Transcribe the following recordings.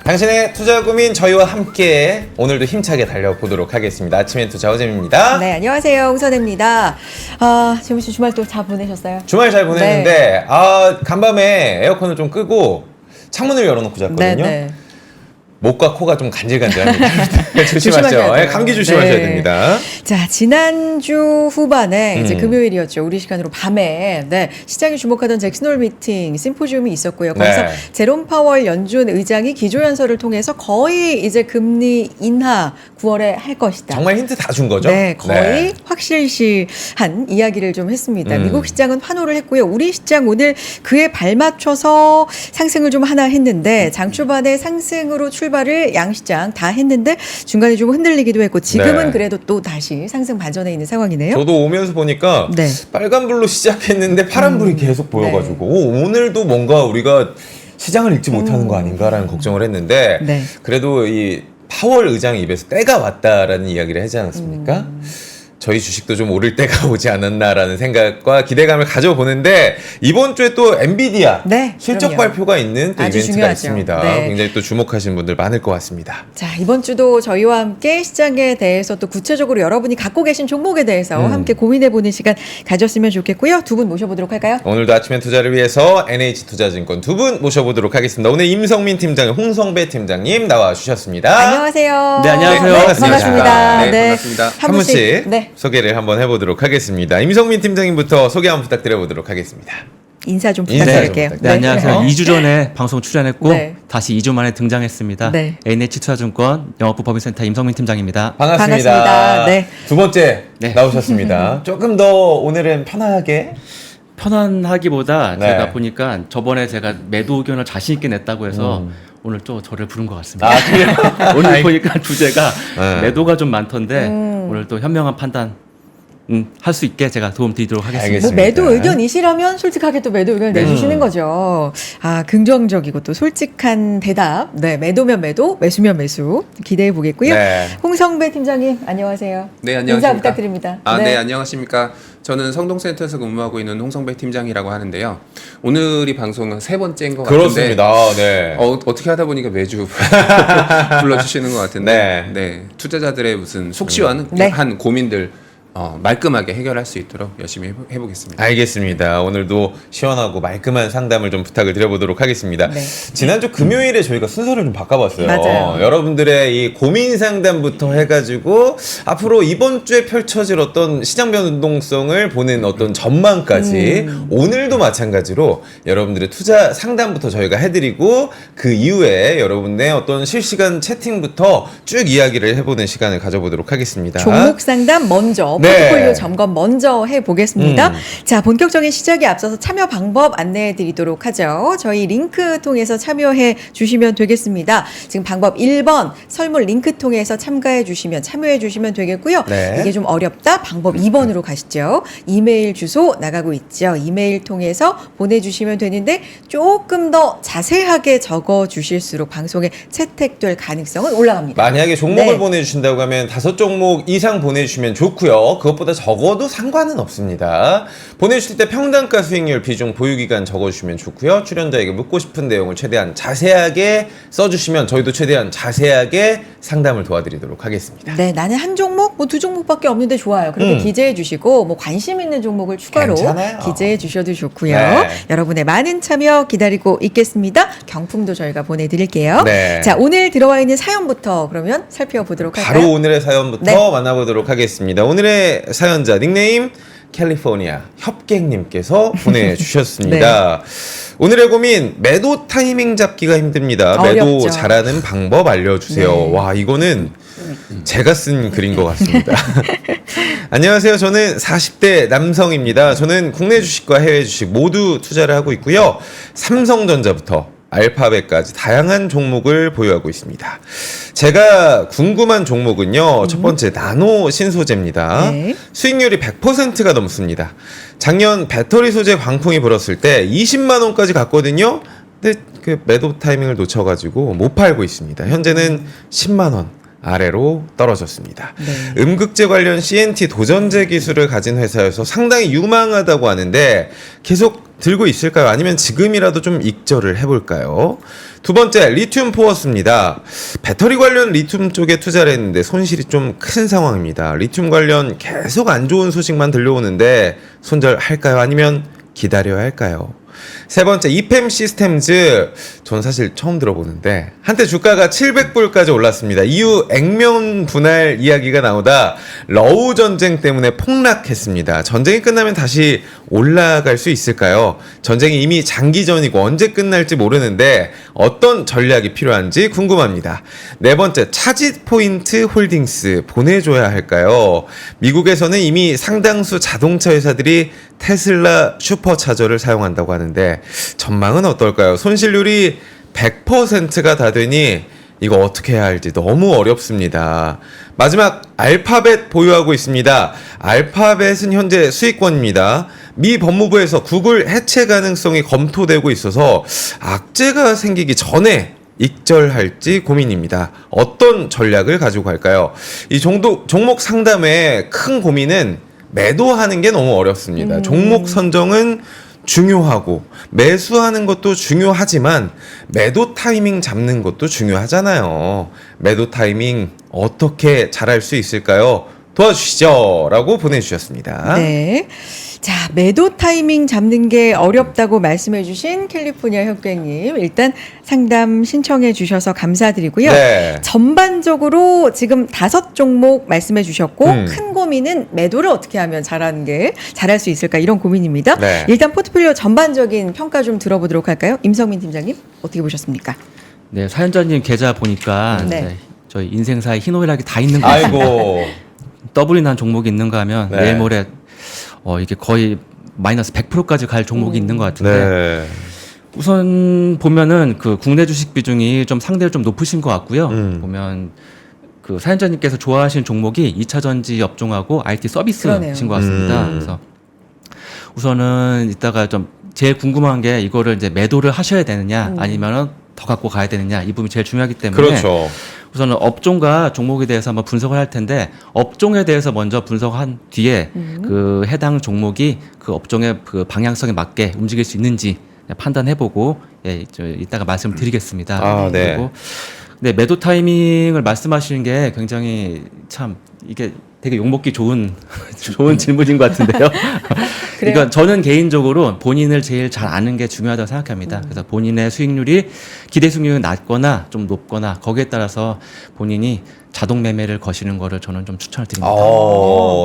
당신의 투자 고민 저희와 함께 오늘도 힘차게 달려보도록 하겠습니다. 아침엔 투자 허잼입니다. 네, 안녕하세요. 홍선혜입니다. 재민 씨 주말 또 잘 보내셨어요? 주말 잘 보냈는데 간밤에 에어컨을 좀 끄고 창문을 열어놓고 잤거든요. 네. 목과 코가 좀 간질간질합니다. 조심하세요. 네, 감기 조심하셔야 됩니다. 자, 지난주 후반에 이제 금요일이었죠. 우리 시간으로 밤에 시장이 주목하던 잭슨홀 미팅 심포지움이 있었고요. 거기서 제롬 파월 연준 의장이 기조연설을 통해서 거의 이제 금리 인하 9월에 할 것이다. 정말 힌트 다 준 거죠? 네, 거의 확실시한 이야기를 좀 했습니다. 미국 시장은 환호를 했고요. 우리 시장 오늘 그에 발맞춰서 상승을 좀 하나 했는데 장 초반에 상승으로 출발을 양시장 다 했는데 중간에 좀 흔들리기도 했고 지금은 그래도 또 다시 상승 반전에 있는 상황이네요. 저도 오면서 보니까 빨간불로 시작했는데 파란불이 계속 보여가지고 오늘도 뭔가 우리가 시장을 읽지 못하는 거 아닌가라는 걱정을 했는데 그래도 이 파월 의장 입에서 때가 왔다라는 이야기를 하지 않았습니까? 저희 주식도 좀 오를 때가 오지 않았나라는 생각과 기대감을 가져보는데 이번 주에 또 엔비디아 실적 발표가 있는 또 이벤트가 중요하죠. 있습니다. 굉장히 또 주목하시는 분들 많을 것 같습니다. 자, 이번 주도 저희와 함께 시장에 대해서 또 구체적으로 여러분이 갖고 계신 종목에 대해서 함께 고민해보는 시간 가졌으면 좋겠고요. 두 분 모셔보도록 할까요? 오늘도 아침엔 투자를 위해서 NH투자증권 두 분 모셔보도록 하겠습니다. 오늘 임성민 팀장, 홍성배 팀장님 나와주셨습니다. 안녕하세요. 네, 안녕하세요. 반갑습니다. 반갑습니다. 한 분씩 소개를 한번 해보도록 하겠습니다. 임성민 팀장님부터 소개 한번 부탁드려보도록 하겠습니다. 인사 좀 부탁드릴게요. 네, 안녕하세요. 2주 전에 방송 출연했고 다시 2주 만에 등장했습니다. NH투자증권 영업부 법인센터 임성민 팀장입니다. 반갑습니다. 두 번째 나오셨습니다. 조금 더 오늘은 편안하기보다 제가 보니까 저번에 제가 매도 의견을 자신 있게 냈다고 해서 오늘 또 저를 부른 것 같습니다. 오늘 보니까 주제가 매도가 좀 많던데 오늘 또 현명한 판단 할 수 있게 제가 도움 드리도록 하겠습니다. 뭐 매도 의견이시라면 솔직하게 또 매도 의견을 내주시는 거죠. 긍정적이고 또 솔직한 대답. 매도면 매도, 매수면 매수 기대해 보겠고요. 홍성배 팀장님 안녕하세요. 네, 안녕하십니까. 인사 부탁드립니다. 네, 안녕하십니까. 저는 성동센터에서 근무하고 있는 홍성배 팀장이라고 하는데요. 오늘이 방송은 세 번째인 것 같은데 그렇습니다. 어떻게 하다 보니까 매주 불러주시는 것 같은데 투자자들의 무슨 속 시원한 고민들 말끔하게 해결할 수 있도록 열심히 해보겠습니다. 알겠습니다. 오늘도 시원하고 말끔한 상담을 좀 부탁을 드려보도록 하겠습니다. 지난주 금요일에 저희가 순서를 좀 바꿔봤어요. 맞아요. 여러분들의 이 고민 상담부터 해가지고 앞으로 이번 주에 펼쳐질 어떤 시장 변동성을 보는 어떤 전망까지 오늘도 마찬가지로 여러분들의 투자 상담부터 저희가 해드리고 그 이후에 여러분의 어떤 실시간 채팅부터 쭉 이야기를 해보는 시간을 가져보도록 하겠습니다. 종목 상담 먼저 포트폴리오 점검 먼저 해보겠습니다. 자, 본격적인 시작에 앞서서 참여 방법 안내해 드리도록 하죠. 저희 링크 통해서 참여해 주시면 되겠습니다. 지금 방법 1번 설문 링크 통해서 참여해 주시면 되겠고요. 이게 좀 어렵다? 방법 2번으로 가시죠. 이메일 주소 나가고 있죠. 이메일 통해서 보내주시면 되는데 조금 더 자세하게 적어주실수록 방송에 채택될 가능성은 올라갑니다. 만약에 종목을 보내주신다고 하면 5종목 이상 보내주시면 좋고요. 그것보다 적어도 상관은 없습니다. 보내주실 때 평단가 수익률 비중 보유기간 적어주시면 좋고요. 출연자에게 묻고 싶은 내용을 최대한 자세하게 써주시면 저희도 최대한 자세하게 상담을 도와드리도록 하겠습니다. 나는 한 종목, 두 종목밖에 없는데 좋아요. 그렇게 기재해 주시고 관심 있는 종목을 추가로 기재해 주셔도 좋고요. 여러분의 많은 참여 기다리고 있겠습니다. 경품도 저희가 보내드릴게요. 자, 오늘 들어와 있는 사연부터 그러면 살펴보도록 할까요? 바로 오늘의 사연부터 만나보도록 하겠습니다. 오늘의 사연자 닉네임 캘리포니아 협객님께서 보내주셨습니다. 오늘의 고민, 매도 타이밍 잡기가 힘듭니다. 매도 어렵죠. 잘하는 방법 알려주세요. 와, 이거는 제가 쓴 글인 것 같습니다. 안녕하세요. 저는 40대 남성입니다. 저는 국내 주식과 해외 주식 모두 투자를 하고 있고요. 삼성전자부터 알파벳까지 다양한 종목을 보유하고 있습니다. 제가 궁금한 종목은요. 첫 번째 나노 신소재입니다. 수익률이 100%가 넘습니다. 작년 배터리 소재 광풍이 불었을 때 20만 원까지 갔거든요. 근데 그 매도 타이밍을 놓쳐가지고 못 팔고 있습니다. 현재는 10만 원 아래로 떨어졌습니다. 네. 음극재 관련 CNT 도전제 기술을 가진 회사여서 상당히 유망하다고 하는데 계속 들고 있을까요? 아니면 지금이라도 좀 익절을 해볼까요? 두 번째, 리튬 포어스입니다. 배터리 관련 리튬 쪽에 투자를 했는데 손실이 좀 큰 상황입니다. 리튬 관련 계속 안 좋은 소식만 들려오는데 손절할까요? 아니면 기다려야 할까요? 세 번째, 이팸 시스템즈. 전 사실 처음 들어보는데 한때 주가가 700불까지 올랐습니다. 이후 액면 분할 이야기가 나오다 러우 전쟁 때문에 폭락했습니다. 전쟁이 끝나면 다시 올라갈 수 있을까요? 전쟁이 이미 장기전이고 언제 끝날지 모르는데 어떤 전략이 필요한지 궁금합니다. 네 번째, 차지포인트 홀딩스 보내줘야 할까요? 미국에서는 이미 상당수 자동차 회사들이 테슬라 슈퍼차저를 사용한다고 하는데 전망은 어떨까요? 손실률이 100%가 다 되니 이거 어떻게 해야 할지 너무 어렵습니다. 마지막, 알파벳 보유하고 있습니다. 알파벳은 현재 수익권입니다. 미 법무부에서 구글 해체 가능성이 검토되고 있어서 악재가 생기기 전에 익절할지 고민입니다. 어떤 전략을 가지고 갈까요? 이 종목 상담의 큰 고민은 매도하는 게 너무 어렵습니다. 종목 선정은 중요하고 매수하는 것도 중요하지만 매도 타이밍 잡는 것도 중요하잖아요. 매도 타이밍 어떻게 잘할 수 있을까요? 도와주시죠 라고 보내주셨습니다. 네. 자, 매도 타이밍 잡는 게 어렵다고 말씀해 주신 캘리포니아 협객님, 일단 상담 신청해 주셔서 감사드리고요. 네. 전반적으로 지금 5종목 말씀해 주셨고 큰 고민은 매도를 어떻게 하면 잘할 수 있을까, 이런 고민입니다. 네. 일단 포트폴리오 전반적인 평가 좀 들어보도록 할까요? 임성민 팀장님, 어떻게 보셨습니까? 네, 사연자님 계좌 보니까 네. 네, 저희 인생사에 희노애락이 다 있는 것 같아요. 아이고. 더블이 난 종목이 있는가 하면 네. 내일 모레 이게 거의 마이너스 100%까지 갈 종목이 있는 것 같은데 네. 우선 보면은 그 국내 주식 비중이 좀 상대로 좀 높으신 것 같고요. 보면 그 사연자님께서 좋아하시는 종목이 2차 전지 업종하고 IT 서비스신 것 같습니다. 그래서 우선은 이따가 좀 제일 궁금한 게 이거를 이제 매도를 하셔야 되느냐 아니면은 더 갖고 가야 되느냐, 이 부분이 제일 중요하기 때문에 그렇죠. 우선은 업종과 종목에 대해서 한번 분석을 할 텐데 업종에 대해서 먼저 분석한 뒤에 그 해당 종목이 그 업종의 그 방향성에 맞게 움직일 수 있는지 판단해보고 이따가 말씀드리겠습니다. 아, 네. 그리고 네, 매도 타이밍을 말씀하시는 게 굉장히 참 이게 되게 욕먹기 좋은 질문인 것 같은데요. 이건 저는 개인적으로 본인을 제일 잘 아는 게 중요하다고 생각합니다. 그래서 본인의 수익률이 기대 수익률이 낮거나 좀 높거나 거기에 따라서 본인이 자동 매매를 거시는 거를 저는 좀 추천을 드립니다.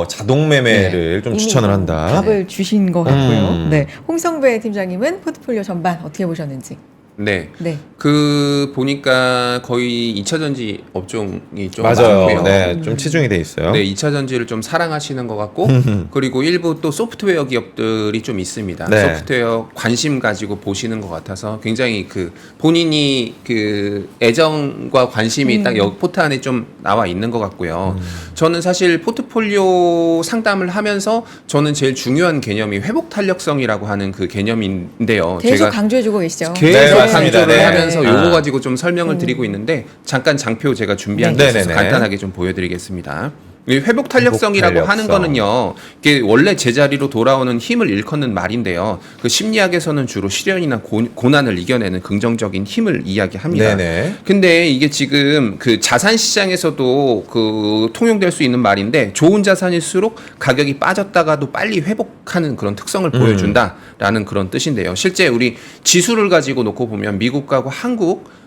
자동 매매를 좀 추천을 한다. 답을 주신 것 같고요. 네, 홍성배 팀장님은 포트폴리오 전반 어떻게 보셨는지? 네. 네. 그 보니까 거의 2차 전지 업종이 좀 맞아요. 많고요. 네, 좀 치중이 돼 있어요. 네, 2차 전지를 좀 사랑하시는 것 같고 그리고 일부 또 소프트웨어 기업들이 좀 있습니다. 네. 소프트웨어 관심 가지고 보시는 것 같아서 굉장히 그 본인이 그 애정과 관심이 딱 여기 포트 안에 좀 나와 있는 것 같고요. 저는 사실 포트폴리오 상담을 하면서 저는 제일 중요한 개념이 회복 탄력성이라고 하는 그 개념인데요. 계속 제가 강조해주고 계시죠. 계속 네, 강조를 네. 하면서 요거 가지고 좀 설명을 드리고 있는데 잠깐 장표 제가 준비한 게 있어서 네네네. 간단하게 좀 보여드리겠습니다. 이 회복 탄력성이라고 회복 하는 탄력성. 거는요, 이게 원래 제자리로 돌아오는 힘을 일컫는 말인데요. 그 심리학에서는 주로 시련이나 고난을 이겨내는 긍정적인 힘을 이야기합니다. 네네. 근데 이게 지금 그 자산 시장에서도 그 통용될 수 있는 말인데 좋은 자산일수록 가격이 빠졌다가도 빨리 회복하는 그런 특성을 보여준다라는 그런 뜻인데요. 실제 우리 지수를 가지고 놓고 보면 미국하고 한국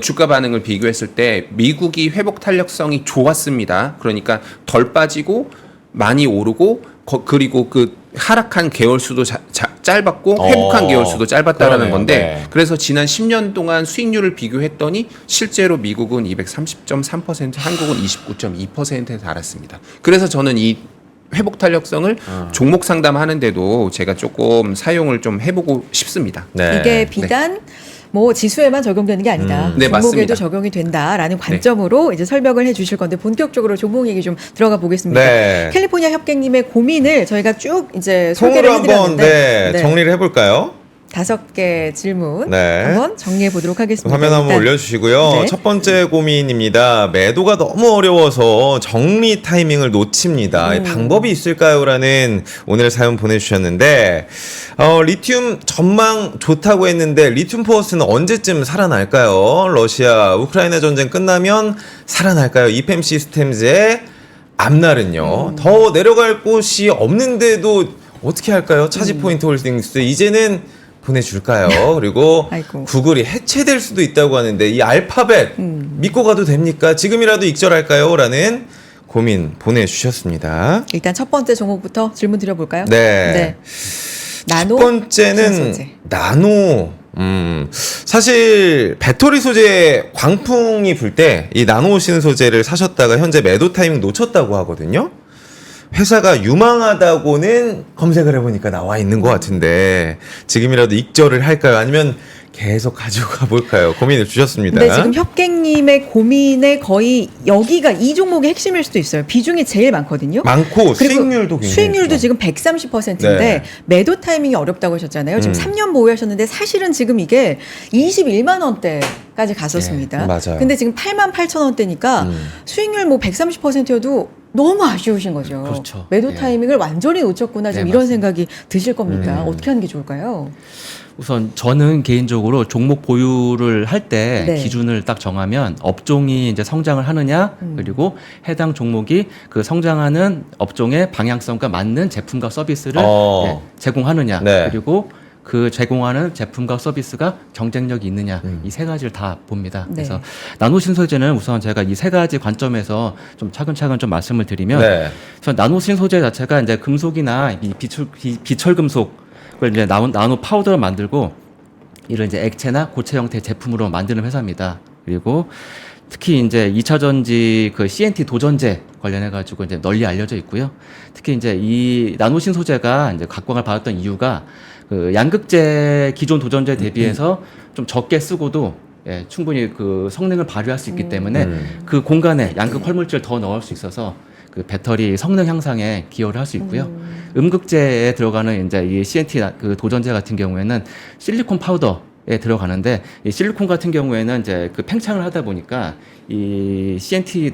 주가 반응을 비교했을 때 미국이 회복 탄력성이 좋았습니다. 그러니까 덜 빠지고 많이 오르고 그리고 그 하락한 개월 수도 짧았고 회복한 개월 수도 짧았다라는 그러네요. 건데 네. 그래서 지난 10년 동안 수익률을 비교했더니 실제로 미국은 230.3%, 한국은 29.2%에 달했습니다. 그래서 저는 이 회복 탄력성을 종목 상담하는데도 제가 조금 사용을 좀 해보고 싶습니다. 네. 이게 비단 뭐 지수에만 적용되는 게 아니다. 네, 종목에도 맞습니다. 적용이 된다라는 관점으로 이제 설명을 해주실 건데 본격적으로 종목 얘기 좀 들어가 보겠습니다. 네. 캘리포니아 협객님의 고민을 저희가 쭉 이제 소개를 통으로 한번 해드렸는데 정리를 해볼까요? 5개 질문 네. 한번 정리해 보도록 하겠습니다. 화면 한번 일단, 올려주시고요. 네. 첫 번째 고민입니다. 매도가 너무 어려워서 정리 타이밍을 놓칩니다. 방법이 있을까요? 라는 오늘 사연 보내주셨는데 리튬 전망 좋다고 했는데 리튬 포어스는 언제쯤 살아날까요? 러시아 우크라이나 전쟁 끝나면 살아날까요? 이팸 시스템즈의 앞날은요. 더 내려갈 곳이 없는데도 어떻게 할까요? 차지포인트 홀딩스 이제는 보내줄까요? 그리고 아이고. 구글이 해체될 수도 있다고 하는데 이 알파벳 믿고 가도 됩니까? 지금이라도 익절할까요? 라는 고민 보내주셨습니다. 일단 첫 번째 종목부터 질문 드려볼까요? 네. 나노 첫 번째는 신소재. 나노. 사실 배터리 소재 광풍이 불 때 이 나노 신소재를 사셨다가 현재 매도 타이밍 놓쳤다고 하거든요. 회사가 유망하다고는 검색을 해보니까 나와 있는 것 같은데 지금이라도 익절을 할까요? 아니면 계속 가지고 가볼까요? 고민을 주셨습니다. 근데 지금 협객님의 고민에 거의 여기가 이 종목의 핵심일 수도 있어요. 비중이 제일 많거든요. 많고 그리고 수익률도 굉장히 수익률도 좋아. 지금 130%인데 네. 매도 타이밍이 어렵다고 하셨잖아요. 지금 3년 보유하셨는데 사실은 지금 이게 21만 원대까지 갔었습니다. 네, 맞아요. 근데 지금 8만 8천 원대니까 수익률 뭐 130%여도 너무 아쉬우신 거죠. 그렇죠. 매도 예. 타이밍을 완전히 놓쳤구나. 지금 네, 이런 맞습니다. 생각이 드실 겁니까? 어떻게 하는 게 좋을까요? 우선 저는 개인적으로 종목 보유를 할 때 네. 기준을 딱 정하면 업종이 이제 성장을 하느냐 그리고 해당 종목이 그 성장하는 업종의 방향성과 맞는 제품과 서비스를 예, 제공하느냐 네. 그리고 그 제공하는 제품과 서비스가 경쟁력이 있느냐 이 세 가지를 다 봅니다. 네. 그래서 나노 신소재는 우선 제가 이 세 가지 관점에서 좀 차근차근 좀 말씀을 드리면 네. 우선 나노 신소재 자체가 이제 금속이나 이 비철 금속 그걸 이제 나노 파우더를 만들고 이를 이제 액체나 고체 형태의 제품으로 만드는 회사입니다. 그리고 특히 이제 2차 전지 그 CNT 도전제 관련해 가지고 이제 널리 알려져 있고요. 특히 이제 이 나노신 소재가 이제 각광을 받았던 이유가 그 양극재 기존 도전제 대비해서 좀 적게 쓰고도 예, 충분히 그 성능을 발휘할 수 있기 때문에 그 공간에 양극 활물질을 더 넣을 수 있어서 그 배터리 성능 향상에 기여를 할 수 있고요. 음극재에 들어가는 이제 이 CNT 그 도전제 같은 경우에는 실리콘 파우더에 들어가는데 이 실리콘 같은 경우에는 이제 그 팽창을 하다 보니까 이 CNT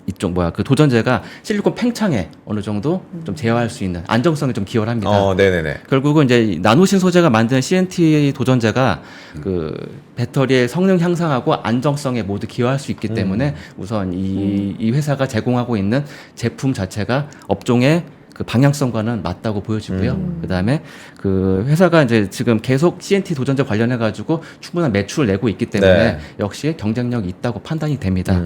이쪽 그 도전제가 실리콘 팽창에 어느 정도 좀 제어할 수 있는 안정성에 좀 기여를 합니다. 네네네. 결국은 이제 나노신 소재가 만든 CNT 도전제가 그 배터리의 성능 향상하고 안정성에 모두 기여할 수 있기 때문에 우선 이 회사가 제공하고 있는 제품 자체가 업종의 그 방향성과는 맞다고 보여지고요. 그다음에 그 회사가 이제 지금 계속 CNT 도전제 관련해 가지고 충분한 매출을 내고 있기 때문에 네. 역시 경쟁력이 있다고 판단이 됩니다.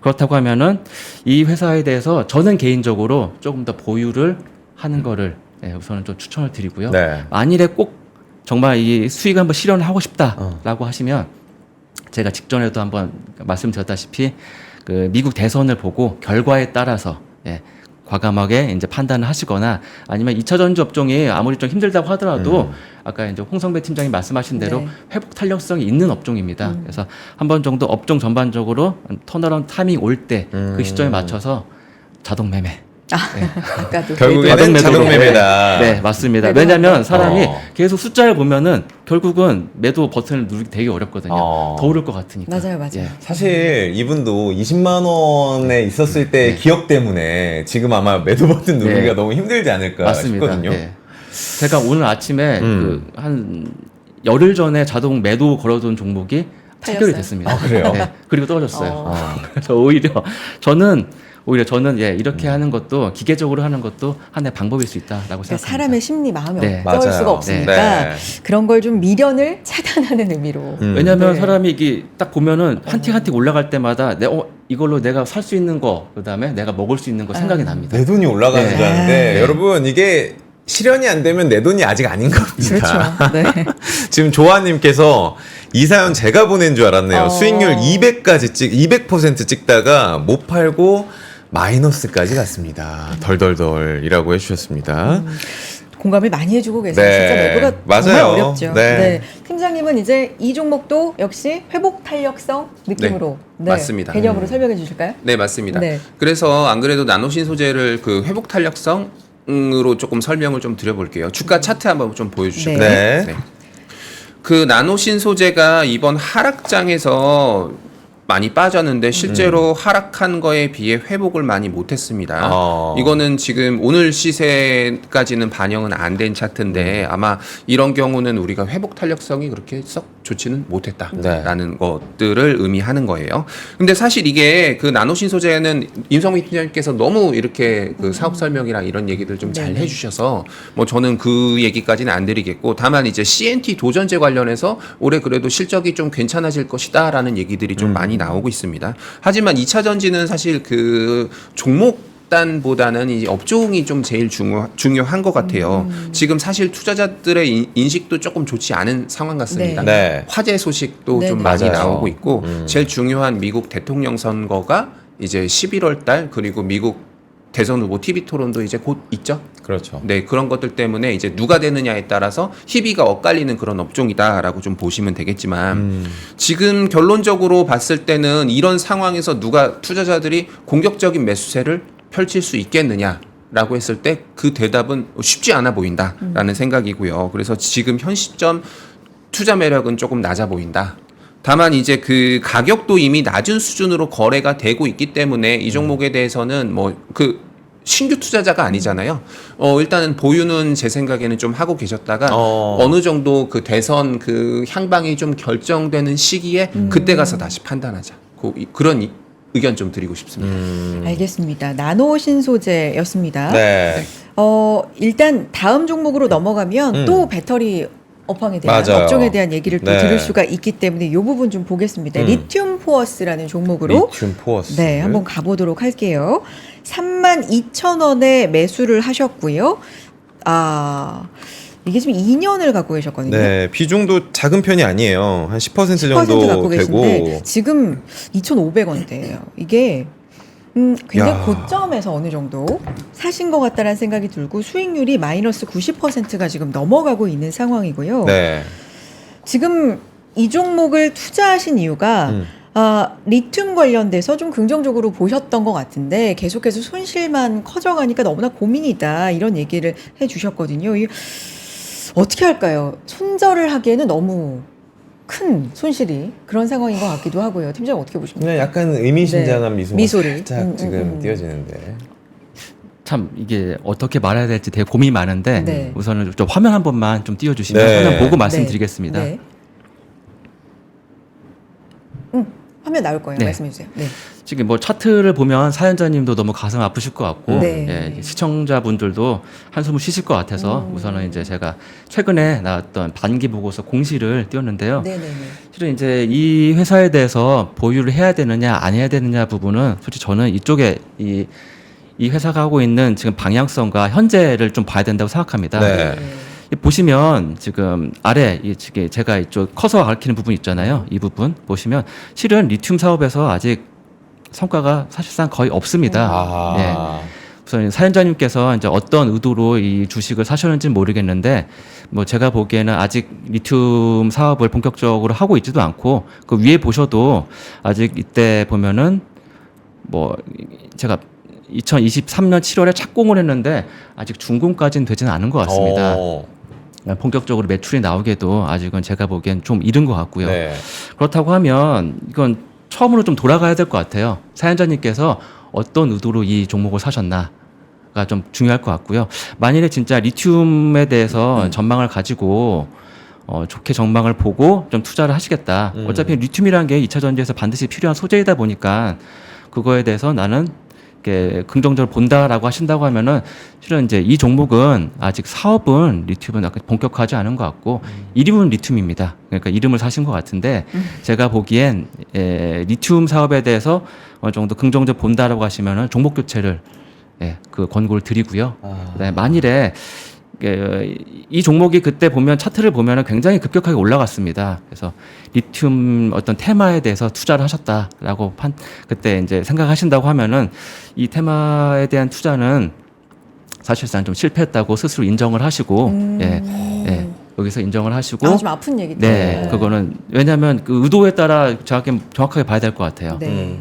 그렇다고 하면은 이 회사에 대해서 저는 개인적으로 조금 더 보유를 하는 거를 예, 우선은 좀 추천을 드리고요. 네. 만일에 꼭 정말 이 수익을 한번 실현하고 싶다라고 하시면 제가 직전에도 한번 말씀드렸다시피 그 미국 대선을 보고 결과에 따라서 예, 과감하게 이제 판단을 하시거나 아니면 2차 전지 업종이 아무리 좀 힘들다고 하더라도 아까 이제 홍성배 팀장이 말씀하신 대로 네. 회복 탄력성이 있는 업종입니다. 그래서 한 번 정도 업종 전반적으로 턴어라운드 타이밍 올 때 그 시점에 맞춰서 자동 매매. 아까도 결국에는 자동 매매다. 네, 맞습니다. 매도 왜냐하면 한다. 사람이 계속 숫자를 보면은 결국은 매도 버튼을 누르기 되게 어렵거든요. 더 오를 것 같으니까. 맞아요. 예. 사실 이분도 20만 원에 있었을 때 네. 기억 때문에 지금 아마 매도 버튼 누르기가 네. 너무 힘들지 않을까 맞습니다. 싶거든요. 예. 제가 오늘 아침에 그 한 열흘 전에 자동 매도 걸어둔 종목이 체결이 팔렸어요? 됐습니다. 아, 그래요? 네. 그리고 떨어졌어요. 그래서 오히려 저는 예, 이렇게 하는 것도 기계적으로 하는 것도 하나의 방법일 수 있다라고 그러니까 생각합니다. 사람의 심리 마음이 네. 어쩔 맞아요. 수가 없으니까 네. 그런 걸 좀 미련을 차단하는 의미로. 왜냐하면 네. 사람이 이게 딱 보면은 한 틱 한 틱 올라갈 때마다 이걸로 내가 살 수 있는 거, 그다음에 내가 먹을 수 있는 거 생각이 납니다. 내 돈이 올라가는 줄 네. 아는데 네. 여러분 이게 실현이 안 되면 내 돈이 아직 아닌 겁니다. 그렇죠. 네. 지금 조아님께서 이 사연 제가 보낸 줄 알았네요. 수익률 200% 찍다가 못 팔고 마이너스까지 갔습니다. 덜덜덜이라고 해주셨습니다. 공감을 많이 해주고 계세요. 네. 진짜 매도가 맞아요. 정말 어렵죠. 네. 팀장님은 이제 이 종목도 역시 회복 탄력성 느낌으로 맞습니다. 개념으로 설명해 주실까요? 네, 맞습니다. 네. 그래서 안 그래도 나노신 소재를 그 회복 탄력성 상황으로 조금 설명을 좀 드려볼게요. 주가 차트 한번 좀 보여주실까요? 네. 네. 그 나노신 소재가 이번 하락장에서 많이 빠졌는데 실제로 하락한 거에 비해 회복을 많이 못했습니다. 이거는 지금 오늘 시세까지는 반영은 안 된 차트인데 아마 이런 경우는 우리가 회복 탄력성이 그렇게 썩 좋지는 못했다라는 것들을 의미하는 거예요. 근데 사실 이게 그 나노신 소재는 임성민 팀장님께서 너무 이렇게 그 사업 설명이랑 이런 얘기들 좀 잘 해주셔서 뭐 저는 그 얘기까지는 안 드리겠고, 다만 이제 CNT 도전제 관련해서 올해 그래도 실적이 좀 괜찮아질 것이다라는 얘기들이 좀 많이 나오고 있습니다. 하지만 2차 전지는 사실 그 종목단보다는 이 업종이 좀 제일 중요한 것 같아요. 지금 사실 투자자들의 인식도 조금 좋지 않은 상황 같습니다. 네. 화재 소식도 네, 좀 네. 많이 맞아요. 나오고 있고 제일 중요한 미국 대통령 선거가 이제 11월 달, 그리고 미국 대선 후보 TV 토론도 이제 곧 있죠. 그렇죠. 네, 그런 것들 때문에 이제 누가 되느냐에 따라서 희비가 엇갈리는 그런 업종이다라고 좀 보시면 되겠지만 지금 결론적으로 봤을 때는 이런 상황에서 누가 투자자들이 공격적인 매수세를 펼칠 수 있겠느냐라고 했을 때 그 대답은 쉽지 않아 보인다라는 생각이고요. 그래서 지금 현 시점 투자 매력은 조금 낮아 보인다. 다만 이제 그 가격도 이미 낮은 수준으로 거래가 되고 있기 때문에 이 종목에 대해서는 뭐 그 신규 투자자가 아니잖아요. 일단은 보유는 제 생각에는 좀 하고 계셨다가 어느 정도 그 대선 그 향방이 좀 결정되는 시기에 그때 가서 다시 판단하자. 그런 의견 좀 드리고 싶습니다. 알겠습니다. 나노 신소재였습니다. 네. 일단 다음 종목으로 넘어가면 또 배터리 업황에 대한 맞아요. 업종에 대한 얘기를 또 네. 들을 수가 있기 때문에 이 부분 좀 보겠습니다. 리튬 포어스라는 종목으로 리튬 포어스. 네, 한번 가보도록 할게요. 32,000원에 매수를 하셨고요. 이게 지금 2년을 갖고 계셨거든요. 네, 비중도 작은 편이 아니에요. 한 10% 정도 갖고 계신데 되고. 지금 2,500원대예요. 이게 굉장히 야. 고점에서 어느 정도 사신 것 같다라는 생각이 들고 수익률이 마이너스 90%가 지금 넘어가고 있는 상황이고요. 네. 지금 이 종목을 투자하신 이유가 리튬 관련돼서 좀 긍정적으로 보셨던 것 같은데 계속해서 손실만 커져가니까 너무나 고민이다 이런 얘기를 해주셨거든요. 어떻게 할까요? 손절을 하기에는 너무 큰 손실이 그런 상황인 것 같기도 하고요. 팀장님 어떻게 보십니까? 그냥 약간 의미심장한 네. 미소가 미소를. 살짝 지금 띄어지는데. 참 이게 어떻게 말해야 될지 되게 고민이 많은데 네. 우선은 좀 화면 한 번만 좀 띄워주시면 네. 화면 보고 말씀드리겠습니다. 네. 화면 나올 거예요. 네. 말씀해 주세요. 네. 지금 뭐 차트를 보면 사연자님도 너무 가슴 아프실 것 같고 네. 예, 시청자분들도 한숨을 쉬실 것 같아서 우선은 이제 제가 최근에 나왔던 반기 보고서 공시를 띄웠는데요. 네네네. 실은 이제 이 회사에 대해서 보유를 해야 되느냐 안 해야 되느냐 부분은 솔직히 저는 이쪽에 이 회사가 하고 있는 지금 방향성과 현재를 좀 봐야 된다고 생각합니다. 네. 보시면 지금 아래 제가 이쪽 커서 가리키는 부분 있잖아요. 이 부분 보시면 실은 리튬 사업에서 아직 성과가 사실상 거의 없습니다. 예. 우선 사연자님께서 이제 어떤 의도로 이 주식을 사셨는지 모르겠는데 뭐 제가 보기에는 아직 리튬 사업을 본격적으로 하고 있지도 않고 그 위에 보셔도 아직 이때 보면은 뭐 제가 2023년 7월에 착공을 했는데 아직 준공까지는 되지는 않은 것 같습니다. 본격적으로 매출이 나오게도 아직은 제가 보기엔 좀 이른 것 같고요. 네. 그렇다고 하면 이건 처음으로 좀 돌아가야 될 것 같아요. 사연자님께서 어떤 의도로 이 종목을 사셨나가 좀 중요할 것 같고요. 만일에 진짜 리튬에 대해서 전망을 가지고 좋게 전망을 보고 좀 투자를 하시겠다. 어차피 리튬이라는 게 2차 전지에서 반드시 필요한 소재이다 보니까 그거에 대해서 나는 긍정적으로 본다라고 하신다고 하면은 실은 이제 이 종목은 아직 사업은 리튬은 약간 본격화하지 않은 것 같고 이름은 리튬입니다. 그러니까 이름을 사신 것 같은데 제가 보기엔 리튬 사업에 대해서 어느 정도 긍정적으로 본다라고 하시면은 종목 교체를 그 권고를 드리고요. 네, 만일에 이 종목이 그때 보면 차트를 보면은 굉장히 급격하게 올라갔습니다. 그래서 리튬 어떤 테마에 대해서 투자를 하셨다라고 그때 이제 생각하신다고 하면은 이 테마에 대한 투자는 사실상 좀 실패했다고 스스로 인정을 하시고 여기서 인정을 하시고 좀 아픈 얘기죠. 네, 그거는 왜냐하면 그 의도에 따라 정확하게 봐야 될 것 같아요. 네.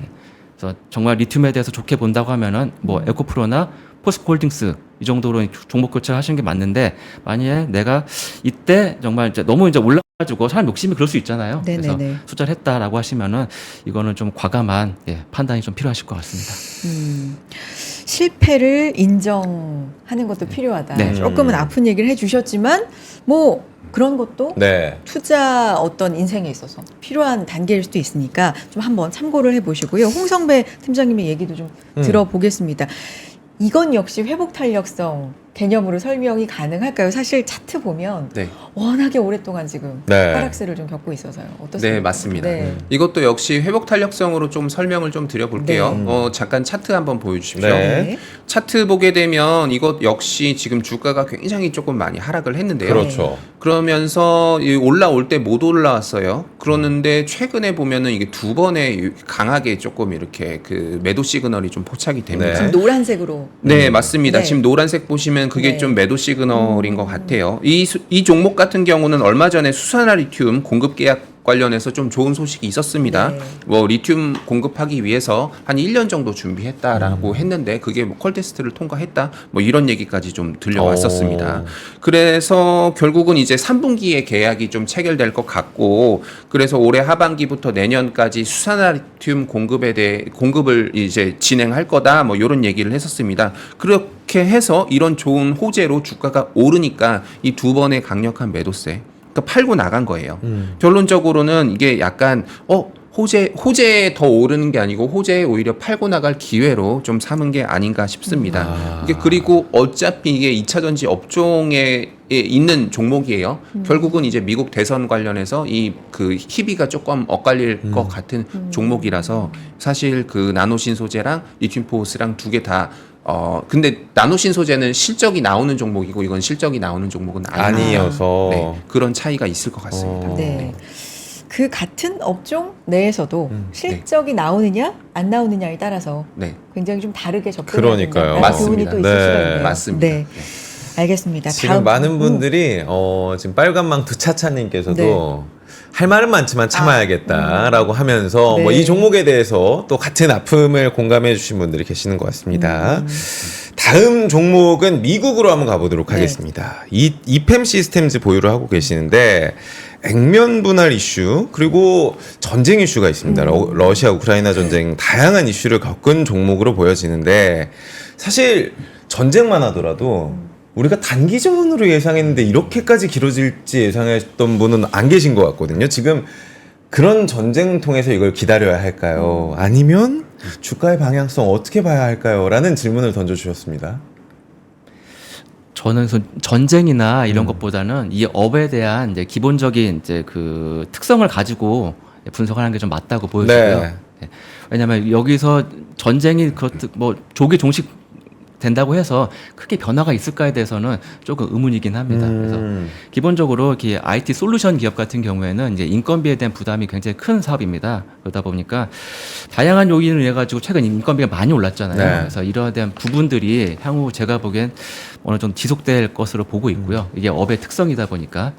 그래서 정말 리튬에 대해서 좋게 본다고 하면은 뭐 에코프로나 포스코홀딩스 이 정도로 종목 교체를 하시는 게 맞는데 만약에 내가 이때 정말 이제 너무 이제 올라가지고 사람 욕심이 그럴 수 있잖아요. 네네네. 그래서 투자를 했다라고 하시면은 이거는 좀 과감한 판단이 좀 필요하실 것 같습니다. 실패를 인정하는 것도 필요하다. 네. 조금은 아픈 얘기를 해주셨지만 뭐 그런 것도 네. 투자 어떤 인생에 있어서 필요한 단계일 수도 있으니까 좀 한번 참고를 해보시고요. 홍성배 팀장님의 얘기도 좀 들어보겠습니다. 이건 역시 회복 탄력성 개념으로 설명이 가능할까요? 사실 차트 보면 네. 워낙에 오랫동안 지금 네. 하락세를 좀 겪고 있어서요. 어떻습니까? 네, 맞습니다. 네. 이것도 역시 회복 탄력성으로 좀 설명을 좀 드려볼게요. 네. 잠깐 차트 한번 보여주십시오. 네. 차트 보게 되면 이것 역시 지금 주가가 굉장히 조금 많이 하락을 했는데요. 그렇죠. 그러면서 올라올 때 못 올라왔어요. 그러는데 최근에 보면은 이게 두 번에 강하게 조금 이렇게 그 매도 시그널이 좀 포착이 됩니다. 네. 지금 노란색으로 네, 맞습니다. 네. 지금 노란색 보시면 그게 네. 좀 매도 시그널인 것 같아요. 이 종목 같은 경우는 얼마 전에 수산화 리튬 공급 계약 관련해서 좀 좋은 소식이 있었습니다. 네. 뭐 리튬 공급하기 위해서 한 1년 정도 준비했다라고 했는데 그게 뭐 콜 테스트를 통과했다. 뭐 이런 얘기까지 좀 들려왔었습니다. 그래서 결국은 이제 3분기에 계약이 좀 체결될 것 같고 그래서 올해 하반기부터 내년까지 수산화 리튬 공급을 이제 진행할 거다. 뭐 이런 얘기를 했었습니다. 그렇게 해서 이런 좋은 호재로 주가가 오르니까 이 두 번의 강력한 매도세 팔고 나간 거예요. 결론적으로는 이게 약간 호재에 더 오르는 게 아니고 호재에 오히려 팔고 나갈 기회로 좀 삼은 게 아닌가 싶습니다. 이게 그리고 어차피 이게 2차 전지 업종에 있는 종목이에요. 결국은 이제 미국 대선 관련해서 이 그 희비가 조금 엇갈릴 것 같은 종목이라서 사실 그 나노신 소재랑 리튬포스랑 두 개 다 근데 나노신 소재는 실적이 나오는 종목이고 이건 실적이 나오는 종목은 아니어서 네, 그런 차이가 있을 것 같습니다. 네. 그 같은 업종 내에서도 실적이 나오느냐 안 나오느냐에 따라서 네. 굉장히 좀 다르게 그러니까요. 접근하는 교훈이 또 있을 네. 수가 있네요. 맞습니다. 네. 알겠습니다. 지금 다음. 많은 분들이 지금 빨간망토 차차님께서도 네. 할 말은 많지만 참아야겠다라고 하면서 네. 뭐 이 종목에 대해서 또 같은 아픔을 공감해 주신 분들이 계시는 것 같습니다. 다음 종목은 미국으로 한번 가보도록 하겠습니다. 이팸 시스템즈 보유를 하고 계시는데 액면 분할 이슈 그리고 전쟁 이슈가 있습니다. 러시아 우크라이나 전쟁 다양한 이슈를 겪은 종목으로 보여지는데 사실 전쟁만 하더라도 우리가 단기전으로 예상했는데 이렇게까지 길어질지 예상했던 분은 안 계신 것 같거든요. 지금 그런 전쟁 통해서 이걸 기다려야 할까요? 아니면 주가의 방향성 어떻게 봐야 할까요? 라는 질문을 던져주셨습니다. 저는 전쟁이나 이런 것보다는 이 업에 대한 이제 기본적인 이제 그 특성을 가지고 분석하는 게 좀 맞다고 보여지고요. 네. 네. 왜냐하면 여기서 전쟁이 그렇듯 뭐 조기 종식 된다고 해서 크게 변화가 있을까에 대해서는 조금 의문이긴 합니다. 그래서 기본적으로 이렇게 IT 솔루션 기업 같은 경우에는 이제 인건비에 대한 부담이 굉장히 큰 사업입니다. 그러다 보니까 다양한 요인을 위해 가지고 최근 인건비가 많이 올랐잖아요. 네. 그래서 이러한 대한 부분들이 향후 제가 보기엔 어느 정도 지속될 것으로 보고 있고요. 이게 업의 특성이다 보니까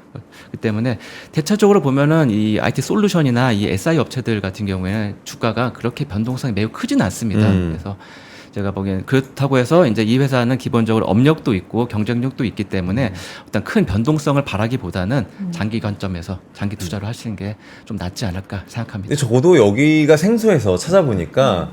그 때문에 대체적으로 보면은 이 IT 솔루션이나 이 SI 업체들 같은 경우에는 주가가 그렇게 변동성이 매우 크지는 않습니다. 그래서 제가 보기엔 그렇다고 해서 이제 이 회사는 기본적으로 업력도 있고 경쟁력도 있기 때문에 어떤 큰 변동성을 바라기보다는 장기 관점에서 장기 투자를 하시는 게 좀 낫지 않을까 생각합니다. 근데 저도 여기가 생소해서 찾아보니까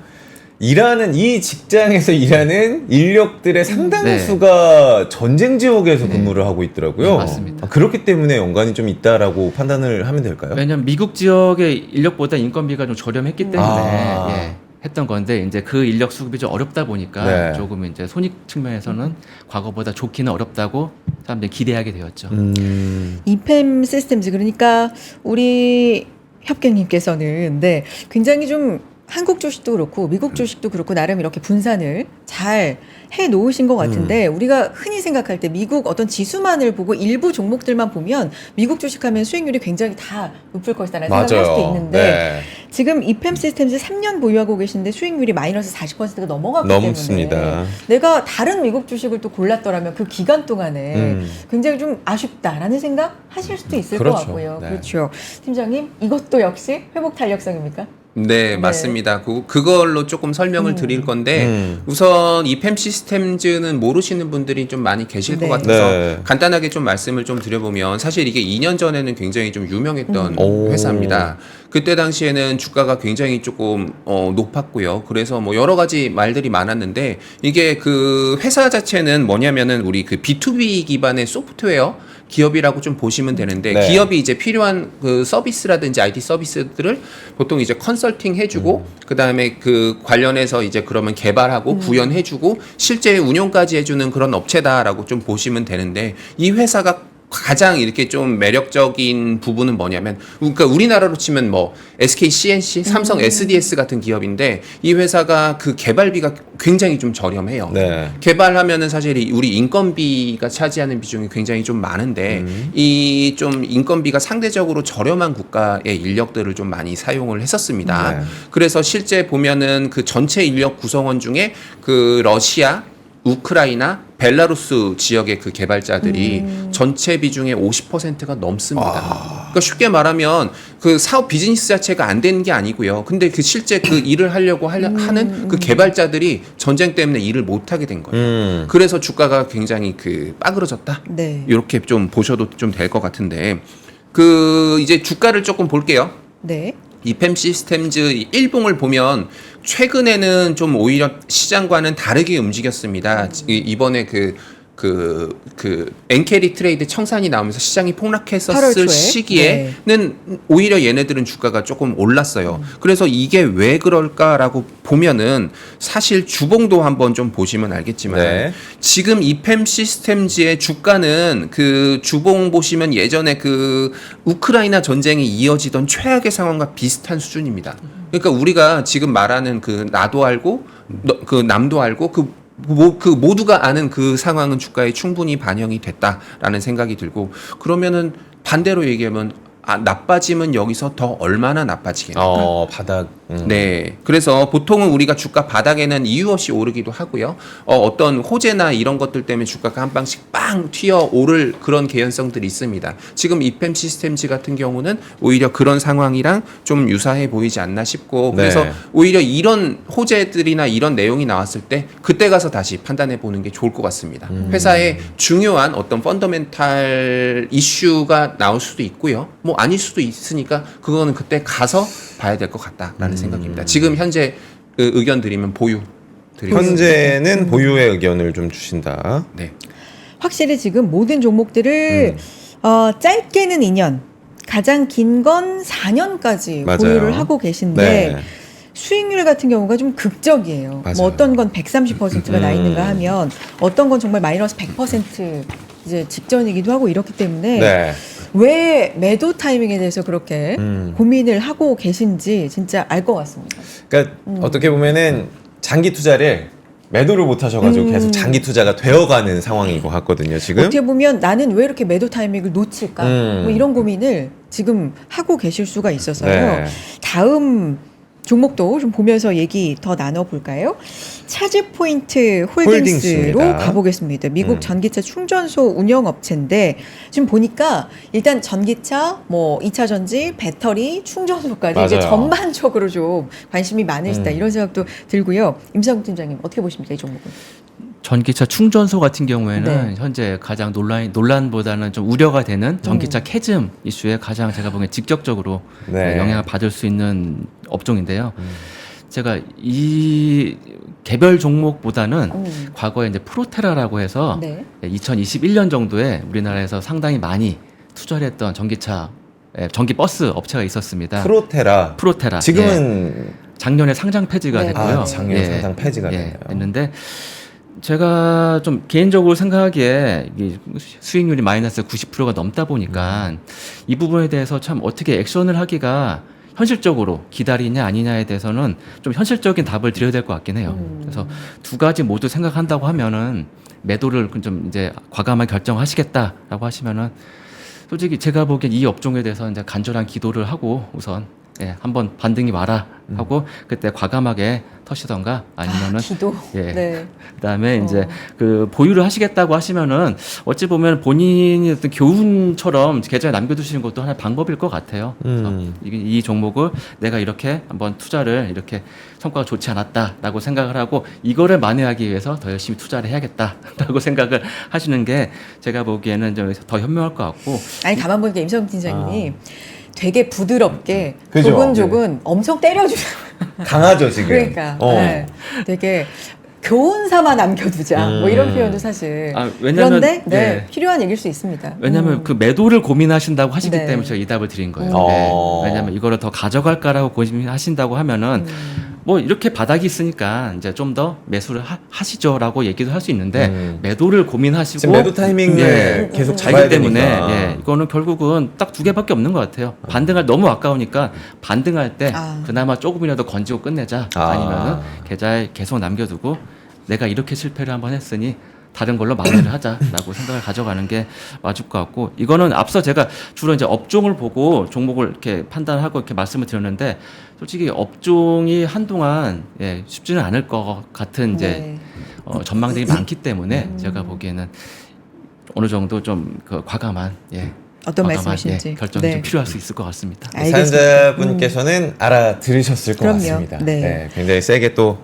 일하는 이 직장에서 일하는 인력들의 상당수가 전쟁 지역에서 근무를 하고 있더라고요. 네, 맞습니다. 그렇기 때문에 연관이 좀 있다라고 판단을 하면 될까요? 왜냐하면 미국 지역의 인력보다 인건비가 좀 저렴했기 때문에 예, 했던 건데 이제 그 인력 수급이 좀 어렵다 보니까 네. 조금 이제 손익 측면에서는 과거보다 좋기는 어렵다고 사람들이 기대하게 되었죠. 이팸 시스템즈 그러니까 우리 협객님께서는 네, 굉장히 좀 한국 주식도 그렇고 미국 주식도 그렇고 나름 이렇게 분산을 잘 해 놓으신 것 같은데 우리가 흔히 생각할 때 미국 어떤 지수만을 보고 일부 종목들만 보면 미국 주식하면 수익률이 굉장히 다 높을 것이다라는 생각을 할 수도 있는데 네. 지금 이팸 시스템즈 3년 보유하고 계신데 수익률이 마이너스 40%가 넘어갔기 넘습니다. 때문에 내가 다른 미국 주식을 또 골랐더라면 그 기간 동안에 굉장히 좀 아쉽다라는 생각 하실 수도 있을 그렇죠. 것 같고요. 네. 그렇죠. 팀장님 이것도 역시 회복 탄력성입니까? 네, 맞습니다. 그걸로 조금 설명을 드릴 건데 우선 이팸 시스템즈는 모르시는 분들이 좀 많이 계실 것 같아서 네. 간단하게 좀 말씀을 좀 드려보면 사실 이게 2년 전에는 굉장히 좀 유명했던 회사입니다. 그때 당시에는 주가가 굉장히 조금 높았고요. 그래서 뭐 여러 가지 말들이 많았는데 이게 그 회사 자체는 뭐냐면은 우리 그 B2B 기반의 소프트웨어 기업이라고 좀 보시면 되는데 네. 기업이 이제 필요한 그 서비스라든지 IT 서비스들을 보통 이제 컨설팅 해주고 그다음에 그 관련해서 이제 그러면 개발하고 구현해주고 실제 운용까지 해주는 그런 업체다라고 좀 보시면 되는데 이 회사가 가장 이렇게 좀 매력적인 부분은 뭐냐면 그러니까 우리나라로 치면 뭐 SK CNC, 삼성 SDS 같은 기업인데 이 회사가 그 개발비가 굉장히 좀 저렴해요. 네. 개발하면은 사실 우리 인건비가 차지하는 비중이 굉장히 좀 많은데 이 좀 인건비가 상대적으로 저렴한 국가의 인력들을 좀 많이 사용을 했었습니다. 네. 그래서 실제 보면은 그 전체 인력 구성원 중에 그 러시아 우크라이나, 벨라루스 지역의 그 개발자들이 전체 비중의 50%가 넘습니다. 그러니까 쉽게 말하면 그 사업 비즈니스 자체가 안 되는 게 아니고요. 근데 그 실제 그 일을 하려고 하는 그 개발자들이 전쟁 때문에 일을 못 하게 된 거예요. 그래서 주가가 굉장히 그 빠그러졌다. 네. 이렇게 좀 보셔도 좀 될 것 같은데 그 이제 주가를 조금 볼게요. 네. 이팸 시스템즈 일봉을 보면 최근에는 좀 오히려 시장과는 다르게 움직였습니다. 이번에 엔캐리 트레이드 청산이 나오면서 시장이 8월 폭락했었을 초에? 시기에는 오히려 얘네들은 주가가 조금 올랐어요. 그래서 이게 왜 그럴까라고 보면은 사실 주봉도 한번 좀 보시면 알겠지만 네. 지금 이팸 시스템즈의 주가는 그 주봉 보시면 예전에 그 우크라이나 전쟁이 이어지던 최악의 상황과 비슷한 수준입니다. 그러니까 우리가 지금 말하는 그 나도 알고 그 남도 알고 그 모두가 아는 그 상황은 주가에 충분히 반영이 됐다라는 생각이 들고 그러면은 반대로 얘기하면 나빠지면 여기서 더 얼마나 나빠지겠습니까? 바닥. 네. 그래서 보통은 우리가 주가 바닥에는 이유 없이 오르기도 하고요. 어떤 호재나 이런 것들 때문에 주가가 한 방씩 빵 튀어 오를 그런 개연성들이 있습니다. 지금 이팸 시스템즈 같은 경우는 오히려 그런 상황이랑 좀 유사해 보이지 않나 싶고 그래서 네. 오히려 이런 호재들이나 이런 내용이 나왔을 때 그때 가서 다시 판단해 보는 게 좋을 것 같습니다. 회사에 중요한 어떤 펀더멘탈 이슈가 나올 수도 있고요. 뭐 아닐 수도 있으니까 그거는 그때 가서 봐야 될 것 같다라는 생각입니다. 지금 현재 그 의견 드리면 보유 드리겠습니다. 현재는 보유의 의견을 좀 주신다. 네. 확실히 지금 모든 종목들을 짧게는 2년, 가장 긴 건 4년까지 맞아요. 보유를 하고 계신데 네. 수익률 같은 경우가 좀 극적이에요. 맞아요. 뭐 어떤 건 130%가 나 있는가 하면 어떤 건 정말 마이너스 100% 이제 직전이기도 하고 이렇기 때문에 네. 왜 매도 타이밍에 대해서 그렇게 고민을 하고 계신지 진짜 알 것 같습니다. 그러니까 어떻게 보면은 장기 투자를 매도를 못 하셔가지고 계속 장기 투자가 되어가는 상황인 것 같거든요, 지금. 어떻게 보면 나는 왜 이렇게 매도 타이밍을 놓칠까? 뭐 이런 고민을 지금 하고 계실 수가 있어서요. 네. 다음 종목도 좀 보면서 얘기 더 나눠볼까요? 차지포인트 홀딩스로 홀딩스입니다. 가보겠습니다. 미국 전기차 충전소 운영업체인데 지금 보니까 일단 전기차, 뭐 2차 전지, 배터리, 충전소까지 이제 맞아요. 전반적으로 좀 관심이 많으시다 이런 생각도 들고요. 임상국 팀장님 어떻게 보십니까 이 종목은? 전기차 충전소 같은 경우에는 네. 현재 가장 논란보다는 좀 우려가 되는 전기차 캐즘 이슈에 가장 제가 보기엔 직접적으로 네. 영향을 받을 수 있는 업종인데요. 제가 이 개별 종목보다는 과거에 이제 프로테라라고 해서 네. 2021년 정도에 우리나라에서 상당히 많이 투자를 했던 전기차 전기 버스 업체가 있었습니다. 프로테라. 프로테라. 지금은 작년에 상장 폐지가 네. 됐고요. 작년에 상장 폐지가 됐네요. 됐는데 제가 좀 개인적으로 생각하기에 이게 수익률이 마이너스 90%가 넘다 보니까 이 부분에 대해서 참 어떻게 액션을 하기가 현실적으로 기다리냐 아니냐에 대해서는 좀 현실적인 답을 드려야 될 것 같긴 해요. 그래서 두 가지 모두 생각한다고 하면은 매도를 좀 이제 과감하게 결정하시겠다라고 하시면은 솔직히 제가 보기엔 이 업종에 대해서 이제 간절한 기도를 하고 우선 한번 반등이 와라 하고 그때 과감하게 터시던가 아니면은 기도. 예. 네. 그다음에 이제 그 보유를 하시겠다고 하시면은 어찌 보면 본인이 어떤 교훈처럼 계좌에 남겨두시는 것도 하나의 방법일 것 같아요. 그래서 이 종목을 내가 이렇게 한번 투자를 이렇게 성과가 좋지 않았다라고 생각을 하고 이거를 만회하기 위해서 더 열심히 투자를 해야겠다라고 생각을 하시는 게 제가 보기에는 좀 더 현명할 것 같고. 아니 가만 보니까 임성훈 팀장님이 되게 부드럽게 그죠? 조근조근 엄청 때려주셔. 강하죠 지금. 그러니까 네. 되게 교훈 삼아 남겨두자 뭐 이런 표현도 사실 왜냐면, 그런데 네, 네. 필요한 얘기일 수 있습니다. 왜냐하면 그 매도를 고민하신다고 하시기 네. 때문에 제가 이 답을 드린 거예요. 음. 네. 왜냐하면 이거를 더 가져갈까라고 고민하신다고 하면은 뭐 이렇게 바닥이 있으니까 이제 좀 더 매수를 하시죠라고 얘기도 할 수 있는데 매도를 고민하시고 지금 매도 타이밍을 계속 잡아야 알기 때문에 되니까. 예, 이거는 결국은 딱 두 개밖에 없는 것 같아요. 반등할 너무 아까우니까 반등할 때 그나마 조금이라도 건지고 끝내자. 아니면은 계좌에 계속 남겨두고 내가 이렇게 실패를 한번 했으니 다른 걸로 마무리를 하자라고 생각을 가져가는 게 맞을 것 같고 이거는 앞서 제가 주로 이제 업종을 보고 종목을 이렇게 판단하고 이렇게 말씀을 드렸는데 솔직히 업종이 한동안 쉽지는 않을 것 같은 이제 전망들이 많기 때문에 제가 보기에는 어느 정도 좀 그 과감한 어떤 과감한, 말씀이신지 결정이 좀 필요할 수 있을 것 같습니다. 사연자분께서는 알아들으셨을 것 그럼요. 같습니다. 네. 굉장히 세게 또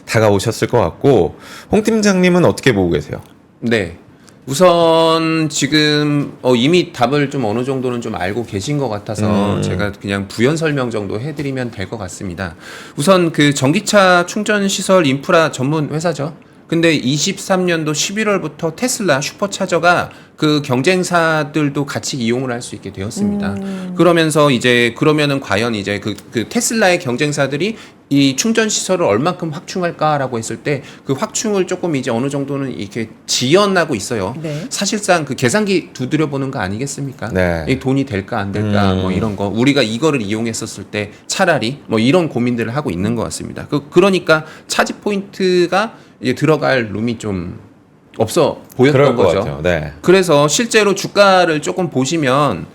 다가오셨을 것 같고 홍 팀장님은 어떻게 보고 계세요? 네. 우선 지금 이미 답을 좀 어느 정도는 좀 알고 계신 것 같아서 제가 그냥 부연 설명 정도 해드리면 될 것 같습니다. 우선 그 전기차 충전 시설 인프라 전문 회사죠. 근데 23년도 11월부터 테슬라 슈퍼차저가 그 경쟁사들도 같이 이용을 할 수 있게 되었습니다. 그러면서 이제 그러면은 과연 이제 그 테슬라의 경쟁사들이 이 충전 시설을 얼만큼 확충할까라고 했을 때 그 확충을 조금 이제 어느 정도는 이렇게 지연하고 있어요. 네. 사실상 그 계산기 두드려 보는 거 아니겠습니까? 네. 이 돈이 될까 안 될까 뭐 이런 거 우리가 이거를 이용했었을 때 차라리 뭐 이런 고민들을 하고 있는 것 같습니다. 그러니까 차지 포인트가 이제 들어갈 룸이 좀 없어 보였던 거죠. 같아요. 네. 그래서 실제로 주가를 조금 보시면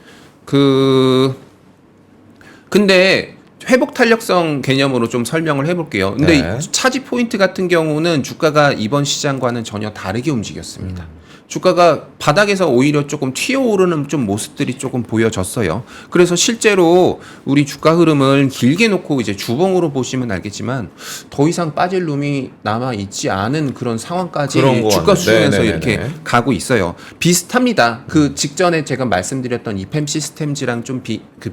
근데 회복 탄력성 개념으로 좀 설명을 해볼게요. 근데 네. 차지 포인트 같은 경우는 주가가 이번 시장과는 전혀 다르게 움직였습니다. 주가가 바닥에서 오히려 조금 튀어오르는 좀 모습들이 조금 보여졌어요. 그래서 실제로 우리 주가 흐름을 길게 놓고 이제 주봉으로 보시면 알겠지만 더 이상 빠질 룸이 남아 있지 않은 그런 상황까지 주가 수준에서 이렇게 가고 있어요. 비슷합니다. 그 직전에 제가 말씀드렸던 이팸 시스템즈랑 좀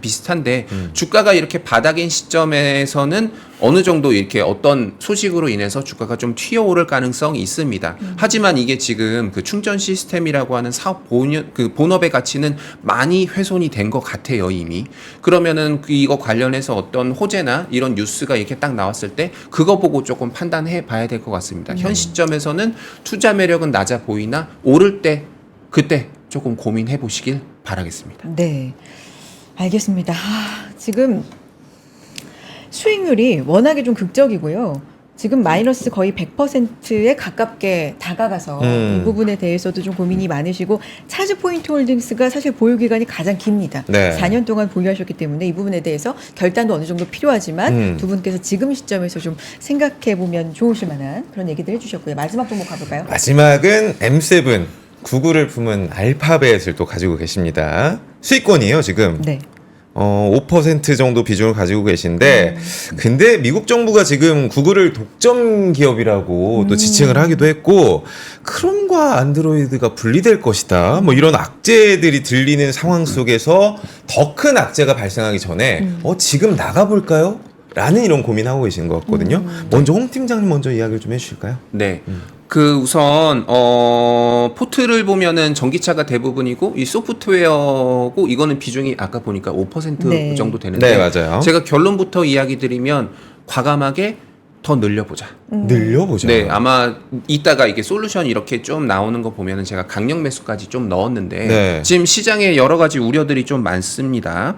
비슷한데 주가가 이렇게 바닥인 시점에서는 어느 정도 이렇게 어떤 소식으로 인해서 주가가 좀 튀어오를 가능성이 있습니다. 하지만 이게 지금 그 충전 시스템이라고 하는 사업 본업의 가치는 많이 훼손이 된 것 같아요, 이미. 그러면은 이거 관련해서 어떤 호재나 이런 뉴스가 이렇게 딱 나왔을 때 그거 보고 조금 판단해 봐야 될 것 같습니다. 현 시점에서는 투자 매력은 낮아 보이나 오를 때 그때 조금 고민해 보시길 바라겠습니다. 네. 알겠습니다. 지금 수익률이 워낙에 좀 극적이고요. 지금 마이너스 거의 100%에 가깝게 다가가서 이 부분에 대해서도 좀 고민이 많으시고 차지 포인트 홀딩스가 사실 보유 기간이 가장 깁니다. 네. 4년 동안 보유하셨기 때문에 이 부분에 대해서 결단도 어느 정도 필요하지만 두 분께서 지금 시점에서 좀 생각해 보면 좋으실 만한 그런 얘기들 해주셨고요. 마지막 종목 가볼까요? 마지막은 M7 구글을 품은 알파벳을 또 가지고 계십니다. 수익권이에요 지금. 네. 5% 정도 비중을 가지고 계신데 근데 미국 정부가 지금 구글을 독점 기업이라고 또 지칭을 하기도 했고 크롬과 안드로이드가 분리될 것이다 뭐 이런 악재들이 들리는 상황 속에서 더 큰 악재가 발생하기 전에 지금 나가볼까요? 라는 이런 고민하고 계신 것 같거든요. 먼저 홍 팀장님 먼저 이야기를 좀 해주실까요? 네. 그 우선 포트를 보면은 전기차가 대부분이고 이 소프트웨어고 이거는 비중이 아까 보니까 5% 네. 정도 되는데 네, 맞아요. 제가 결론부터 이야기 드리면 과감하게 더 늘려보자. 늘려보자. 네, 아마 이따가 이게 솔루션 이렇게 좀 나오는 거 보면은 제가 강력 매수까지 좀 넣었는데 네. 지금 시장에 여러 가지 우려들이 좀 많습니다.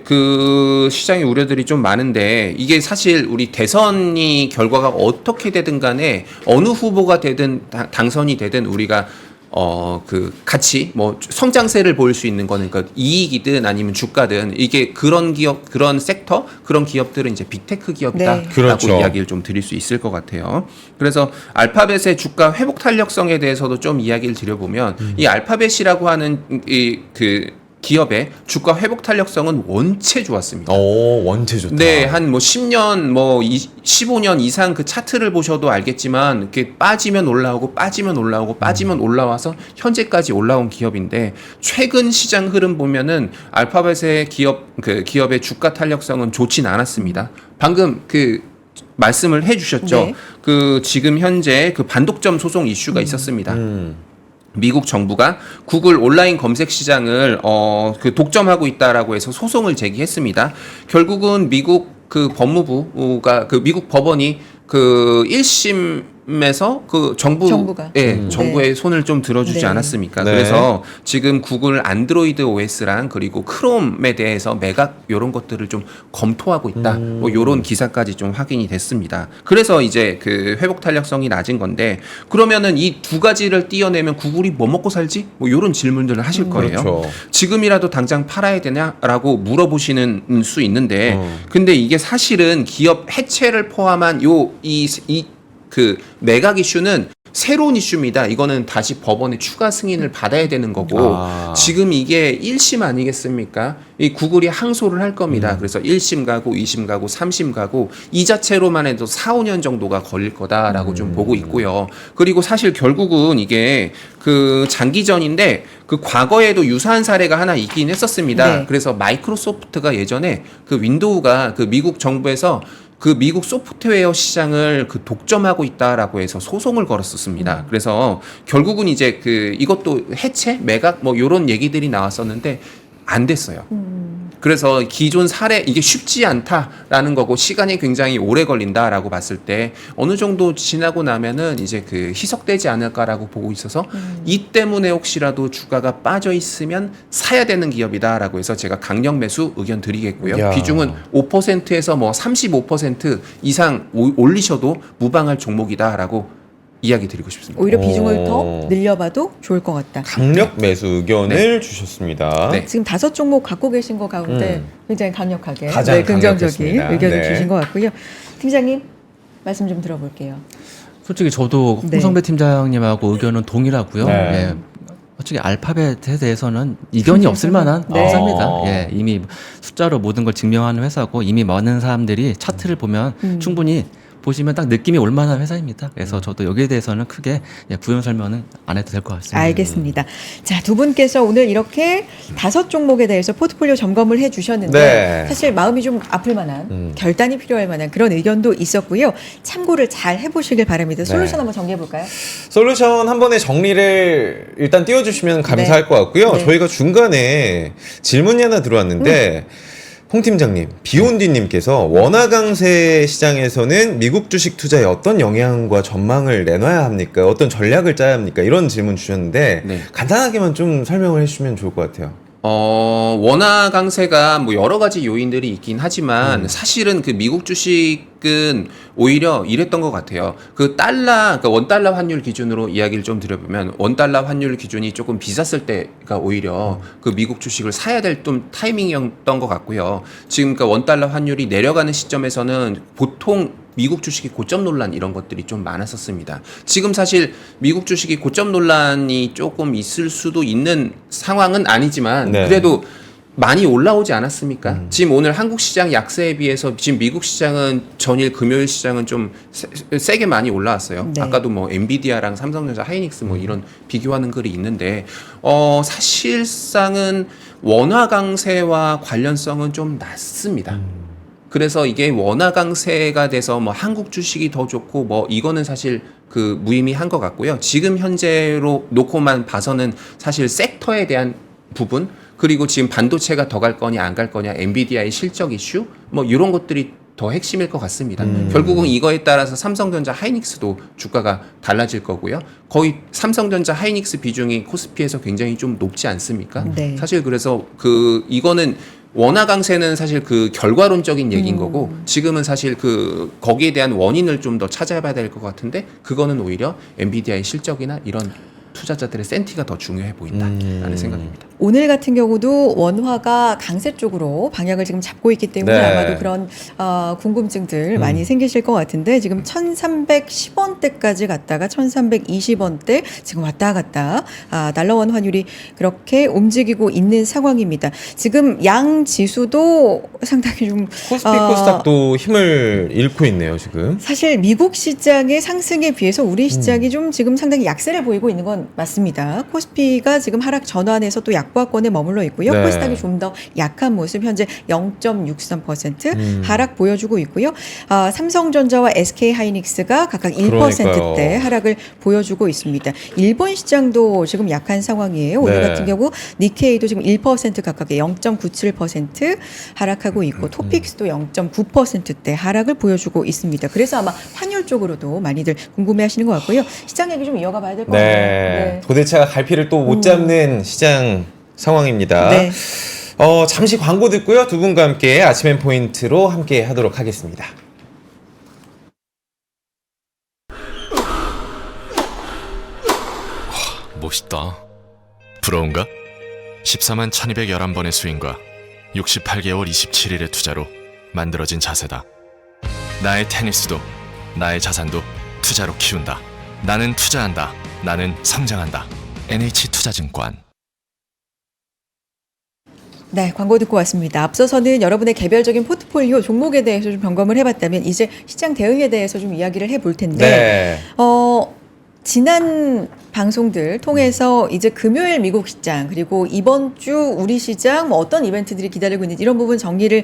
그 시장에 우려들이 좀 많은데 이게 사실 우리 대선이 결과가 어떻게 되든 간에 어느 후보가 되든 당선이 되든 우리가 그 같이 뭐 성장세를 보일 수 있는 거는 그러니까 이익이든 아니면 주가든 이게 그런 기업, 그런 섹터, 그런 기업들은 이제 빅테크 기업이다라고 네. 그렇죠. 이야기를 좀 드릴 수 있을 것 같아요. 그래서 알파벳의 주가 회복 탄력성에 대해서도 좀 이야기를 드려보면 이 알파벳이라고 하는 그 기업의 주가 회복 탄력성은 원체 좋았습니다. 오, 원체 좋다. 네, 한 뭐 10년, 뭐 15년 이상 그 차트를 보셔도 알겠지만, 이렇게 빠지면 올라오고, 빠지면 올라오고, 빠지면 올라와서 현재까지 올라온 기업인데, 최근 시장 흐름 보면은 알파벳의 기업의 주가 탄력성은 좋진 않았습니다. 방금 그 말씀을 해주셨죠. 네. 그 지금 현재 그 반독점 소송 이슈가 있었습니다. 미국 정부가 구글 온라인 검색 시장을 그 독점하고 있다라고 해서 소송을 제기했습니다. 결국은 미국 그 법무부가 그 미국 법원이 그 1심에서 그 정부가. 정부의 네. 손을 좀 들어주지 네. 않았습니까? 네. 그래서 지금 구글 안드로이드 OS랑 그리고 크롬에 대해서 매각 이런 것들을 좀 검토하고 있다. 뭐 이런 기사까지 좀 확인이 됐습니다. 그래서 이제 그 회복 탄력성이 낮은 건데 그러면은 이 두 가지를 띄어내면 구글이 뭐 먹고 살지? 뭐 이런 질문들을 하실 거예요. 그렇죠. 지금이라도 당장 팔아야 되냐라고 물어보시는 수 있는데 근데 이게 사실은 기업 해체를 포함한 그 매각 이슈는 새로운 이슈입니다. 이거는 다시 법원의 추가 승인을 받아야 되는 거고 지금 이게 1심 아니겠습니까? 이 구글이 항소를 할 겁니다. 그래서 1심 가고 2심 가고 3심 가고 이 자체로만 해도 4, 5년 정도가 걸릴 거다라고 좀 보고 있고요. 그리고 사실 결국은 이게 그 장기전인데 그 과거에도 유사한 사례가 하나 있긴 했었습니다. 네. 그래서 마이크로소프트가 예전에 그 윈도우가 그 미국 정부에서 그 미국 소프트웨어 시장을 그 독점하고 있다라고 해서 소송을 걸었었습니다. 그래서 결국은 이제 그 이것도 해체, 매각 뭐 이런 얘기들이 나왔었는데 안 됐어요. 그래서 기존 사례 이게 쉽지 않다라는 거고 시간이 굉장히 오래 걸린다라고 봤을 때 어느 정도 지나고 나면은 이제 그 희석되지 않을까라고 보고 있어서 이 때문에 혹시라도 주가가 빠져 있으면 사야 되는 기업이다라고 해서 제가 강력 매수 의견 드리겠고요. 야. 비중은 5%에서 뭐 35% 이상 올리셔도 무방할 종목이다라고 이야기 드리고 싶습니다. 오히려 비중을 더 늘려봐도 좋을 것 같다. 강력 매수 의견을 주셨습니다. 네. 지금 5종목 갖고 계신 거 가운데 굉장히 강력하게 가장 긍정적인 강력했습니다. 의견을 네. 주신 것 같고요. 팀장님 말씀 좀 들어볼게요. 솔직히 저도 네. 홍성배 팀장님하고 의견은 동일하고요. 네. 예. 솔직히 알파벳에 대해서는 이견이 없을 만한 네. 회사입니다. 예, 이미 숫자로 모든 걸 증명하는 회사고 이미 많은 사람들이 차트를 보면 충분히 보시면 딱 느낌이 올 만한 회사입니다. 그래서 저도 여기에 대해서는 크게 부연 설명은 안 해도 될 것 같습니다. 알겠습니다. 자, 두 분께서 오늘 이렇게 5종목에 대해서 포트폴리오 점검을 해주셨는데 네. 사실 마음이 좀 아플 만한 결단이 필요할 만한 그런 의견도 있었고요. 참고를 잘 해보시길 바랍니다. 솔루션 한번 정리해볼까요? 솔루션 한 번에 정리를 일단 띄워주시면 감사할 것 같고요. 네. 저희가 중간에 질문이 하나 들어왔는데 홍 팀장님, 비온디님께서 원화 강세 시장에서는 미국 주식 투자에 어떤 영향과 전망을 내놔야 합니까? 어떤 전략을 짜야 합니까? 이런 질문 주셨는데 네. 간단하게만 좀 설명을 해주시면 좋을 것 같아요. 원화 강세가 뭐 여러 가지 요인들이 있긴 하지만 사실은 그 미국 주식은 오히려 이랬던 것 같아요. 그 달러, 그러니까 원달러 환율 기준으로 이야기를 좀 드려보면 원달러 환율 기준이 조금 비쌌을 때가 오히려 그 미국 주식을 사야 될 좀 타이밍이었던 것 같고요. 지금 그 원달러 환율이 내려가는 시점에서는 보통 미국 주식이 고점 논란 이런 것들이 좀 많았었습니다. 지금 사실 미국 주식이 고점 논란이 조금 있을 수도 있는 상황은 아니지만 네. 그래도 많이 올라오지 않았습니까? 지금 오늘 한국 시장 약세에 비해서 지금 미국 시장은 전일 금요일 시장은 좀 세게 많이 올라왔어요. 네. 아까도 뭐 엔비디아랑 삼성전자, 하이닉스 뭐 이런 비교하는 글이 있는데 사실상은 원화 강세와 관련성은 좀 낮습니다. 그래서 이게 원화 강세가 돼서 뭐 한국 주식이 더 좋고 뭐 이거는 사실 그 무의미한 것 같고요. 지금 현재로 놓고만 봐서는 사실 섹터에 대한 부분 그리고 지금 반도체가 더 갈 거냐 안 갈 거냐 엔비디아의 실적 이슈 뭐 이런 것들이 더 핵심일 것 같습니다. 결국은 이거에 따라서 삼성전자 하이닉스도 주가가 달라질 거고요. 거의 삼성전자 하이닉스 비중이 코스피에서 굉장히 좀 높지 않습니까? 네. 사실 그래서 그 이거는 원화 강세는 사실 그 결과론적인 얘기인 거고 지금은 사실 그 거기에 대한 원인을 좀 더 찾아봐야 될 것 같은데 그거는 오히려 엔비디아의 실적이나 이런 투자자들의 센티가 더 중요해 보인다라는 생각입니다. 오늘 같은 경우도 원화가 강세 쪽으로 방향을 지금 잡고 있기 때문에 네. 아마도 그런 궁금증들 많이 생기실 것 같은데 지금 1,310원대까지 갔다가 1,320원대 지금 왔다 갔다 달러원 환율이 그렇게 움직이고 있는 상황입니다. 지금 양 지수도 상당히 좀 코스피 코스닥도 힘을 잃고 있네요 지금. 사실 미국 시장의 상승에 비해서 우리 시장이 좀 지금 상당히 약세를 보이고 있는 건 맞습니다. 코스피가 지금 하락 전환에서 또 약보합권에 머물러 있고요. 네. 코스닥이 좀 더 약한 모습 현재 0.63% 하락 보여주고 있고요. 삼성전자와 SK하이닉스가 각각 1%대 하락을 보여주고 있습니다. 일본 시장도 지금 약한 상황이에요. 오늘 네. 같은 경우 니케이도 지금 1% 가깝게 0.97% 하락하고 있고 토픽스도 0.9%대 하락을 보여주고 있습니다. 그래서 아마 환율 쪽으로도 많이들 궁금해하시는 것 같고요. 시장 얘기 좀 이어가 봐야 될 것 같아요. 네. 도대체가 갈피를 또 못 잡는 시장 상황입니다. 네. 잠시 광고 듣고요. 두 분과 함께 아침엔 포인트로 함께 하도록 하겠습니다. 멋있다. 부러운가? 14만 1211번의 스윙과 68개월 27일의 투자로 만들어진 자세다. 나의 테니스도 나의 자산도 투자로 키운다. 나는 투자한다. 나는 성장한다. NH투자증권. 네, 광고 듣고 왔습니다. 앞서서는 여러분의 개별적인 포트폴리오 종목에 대해서 좀 점검을 해봤다면 이제 시장 대응에 대해서 좀 이야기를 해볼 텐데 네. 지난 방송들 통해서 이제 금요일 미국 시장 그리고 이번 주 우리 시장 뭐 어떤 이벤트들이 기다리고 있는지 이런 부분 정리를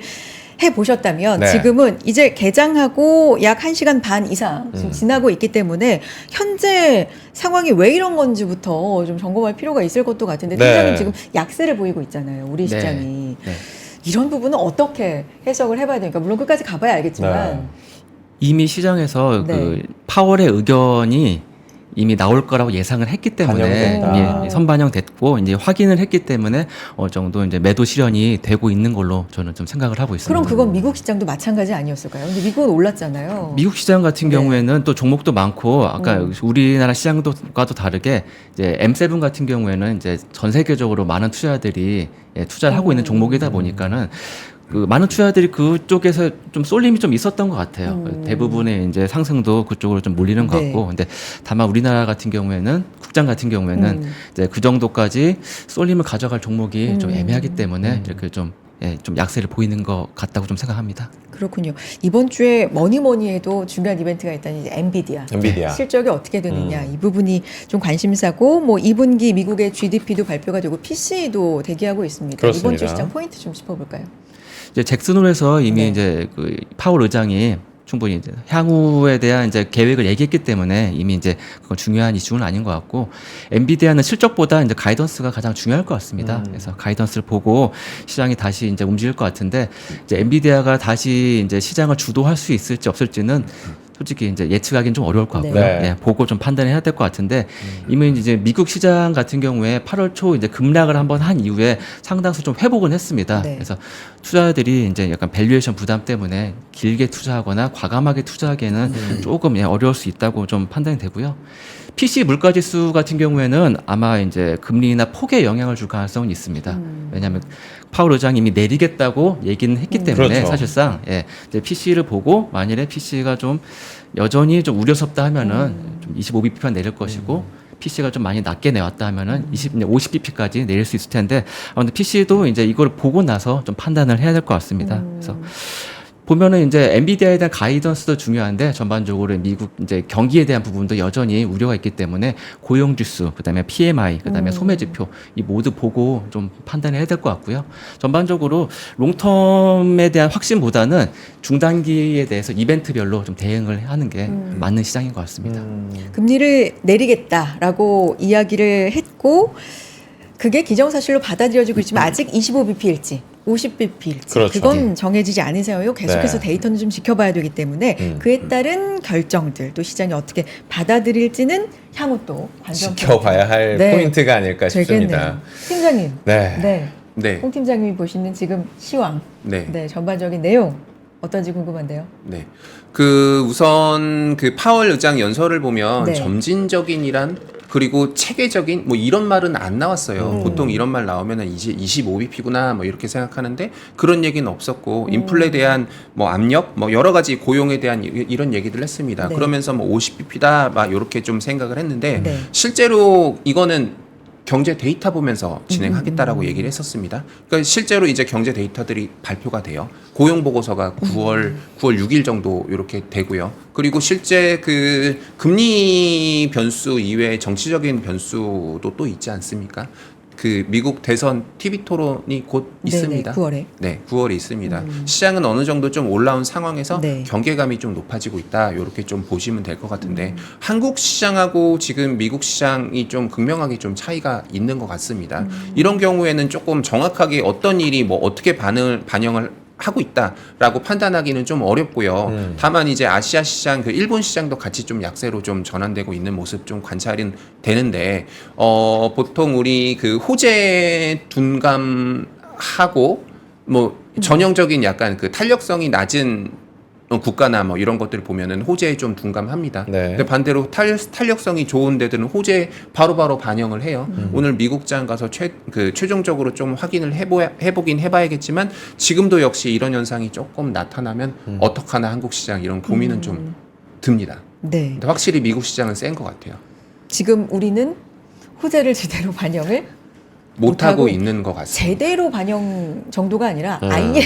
해보셨다면 네. 지금은 이제 개장하고 약 1시간 반 이상 지금 지나고 있기 때문에 현재 상황이 왜 이런 건지부터 좀 점검할 필요가 있을 것도 같은데 네. 팀장님 지금 약세를 보이고 있잖아요. 우리 네. 시장이. 네. 이런 부분은 어떻게 해석을 해봐야 되니까 물론 끝까지 가봐야 알겠지만 네. 이미 시장에서 네. 그 파월의 의견이 이미 나올 거라고 예상을 했기 때문에 반영됐다. 이미 선반영됐고 이제 확인을 했기 때문에 어느 정도 이제 매도 실현이 되고 있는 걸로 저는 좀 생각을 하고 있습니다. 그럼 그건 미국 시장도 마찬가지 아니었을까요? 근데 미국은 올랐잖아요. 미국 시장 같은 네. 경우에는 또 종목도 많고 아까 우리나라 시장과도 다르게 이제 M7 같은 경우에는 이제 전 세계적으로 많은 투자자들이 투자를 하고 있는 종목이다 보니까는 그 많은 투자자들이 그쪽에서 좀 쏠림이 좀 있었던 것 같아요. 대부분의 이제 상승도 그쪽으로 좀 몰리는 것 네. 같고, 근데 다만 우리나라 같은 경우에는 국장 같은 경우에는 이제 그 정도까지 쏠림을 가져갈 종목이 좀 애매하기 때문에 이렇게 좀 좀 약세를 보이는 것 같다고 좀 생각합니다. 그렇군요. 이번 주에 뭐니 해도 중요한 이벤트가 있다니 이제 엔비디아. 실적이 어떻게 되느냐 이 부분이 좀 관심사고 뭐 2분기 미국의 GDP도 발표가 되고 PC도 대기하고 있습니다. 그렇습니다. 이번 주 시장 포인트 좀 짚어볼까요? 이제 잭슨홀에서 이미 네. 이제 그 파월 의장이 충분히 이제 향후에 대한 이제 계획을 얘기했기 때문에 이미 이제 그건 중요한 이슈는 아닌 것 같고, 엔비디아는 실적보다 이제 가이던스가 가장 중요할 것 같습니다. 그래서 가이던스를 보고 시장이 다시 이제 움직일 것 같은데, 이제 엔비디아가 다시 이제 시장을 주도할 수 있을지 없을지는 솔직히 이제 예측하기는 좀 어려울 것 같고요. 네. 네, 보고 좀 판단을 해야 될 것 같은데, 이미 이제 미국 시장 같은 경우에 8월 초 이제 급락을 한번 한 이후에 상당수 좀 회복은 했습니다. 네. 그래서 투자자들이 이제 약간 밸류에이션 부담 때문에 길게 투자하거나 과감하게 투자하기에는 조금 어려울 수 있다고 좀 판단이 되고요. PC 물가지수 같은 경우에는 아마 이제 금리나 폭에 영향을 줄 가능성은 있습니다. 왜냐하면 파월 의장이 이미 내리겠다고 얘기는 했기 때문에 그렇죠. 사실상 이제 PC를 보고 만일에 PC가 좀 여전히 좀 우려스럽다 하면은 좀 25bp만 내릴 것이고 PC가 좀 많이 낮게 내왔다 하면은 50bp까지 내릴 수 있을 텐데, 근데 PC도 이제 이걸 보고 나서 좀 판단을 해야 될 것 같습니다. 그래서 보면은 이제 엔비디아에 대한 가이던스도 중요한데 전반적으로 미국 이제 경기에 대한 부분도 여전히 우려가 있기 때문에 고용 지수, 그다음에 PMI, 그다음에 소매 지표 이 모두 보고 좀 판단해야 될 것 같고요. 전반적으로 롱텀에 대한 확신보다는 중단기에 대해서 이벤트별로 좀 대응을 하는 게 맞는 시장인 것 같습니다. 금리를 내리겠다라고 이야기를 했고 그게 기정사실로 받아들여지고 있지만 아직 25bp일지 50bp일지 그렇죠. 그건 정해지지 않으세요. 계속해서 네. 데이터는 좀 지켜봐야 되기 때문에 그에 따른 결정들 또 시장이 어떻게 받아들일지는 향후 또 관전 지켜봐야 할 네. 포인트가 아닐까 싶습니다. 되겠네요. 팀장님, 네. 네, 네. 홍 팀장님이 보시는 지금 시황, 네. 전반적인 내용 어떤지 궁금한데요. 네. 그 우선 그 파월 의장 연설을 보면 네. 점진적인이란 그리고 체계적인 뭐 이런 말은 안 나왔어요. 보통 이런 말 나오면은 25bp구나 뭐 이렇게 생각하는데 그런 얘기는 없었고 인플레에 대한 뭐 압력 뭐 여러 가지 고용에 대한 이런 얘기들 했습니다. 네. 그러면서 뭐 50bp다 막 이렇게 좀 생각을 했는데 네. 실제로 이거는 경제 데이터 보면서 진행하겠다라고 얘기를 했었습니다. 그러니까 실제로 이제 경제 데이터들이 발표가 돼요. 고용 보고서가 9월 6일 정도 이렇게 되고요. 그리고 실제 그 금리 변수 이외에 정치적인 변수도 또 있지 않습니까? 그 미국 대선 TV 토론이 곧 있습니다. 9월에. 네, 9월에 있습니다. 시장은 어느 정도 좀 올라온 상황에서 네. 경계감이 좀 높아지고 있다. 이렇게 좀 보시면 될 것 같은데 한국 시장하고 지금 미국 시장이 좀 극명하게 좀 차이가 있는 것 같습니다. 이런 경우에는 조금 정확하게 어떤 일이 뭐 어떻게 반영을 하고 있다라고 판단하기는 좀 어렵고요. 다만 이제 아시아 시장, 그 일본 시장도 같이 좀 약세로 좀 전환되고 있는 모습 좀 관찰은 되는데, 보통 우리 그 호재 둔감하고 뭐 전형적인 약간 그 탄력성이 낮은 국가나 뭐 이런 것들 보면은 호재에 좀 둔감합니다. 네. 근데 반대로 탄력성이 좋은 데들은 호재 바로바로 반영을 해요. 오늘 미국장 가서 최종적으로 좀 확인을 해보긴 해봐야겠지만 지금도 역시 이런 현상이 조금 나타나면 어떡하나 한국 시장 이런 고민은 좀 듭니다. 네. 근데 확실히 미국 시장은 센 것 같아요. 지금 우리는 호재를 제대로 반영을 못하고 있는 것 같습니다. 제대로 반영 정도가 아니라 아예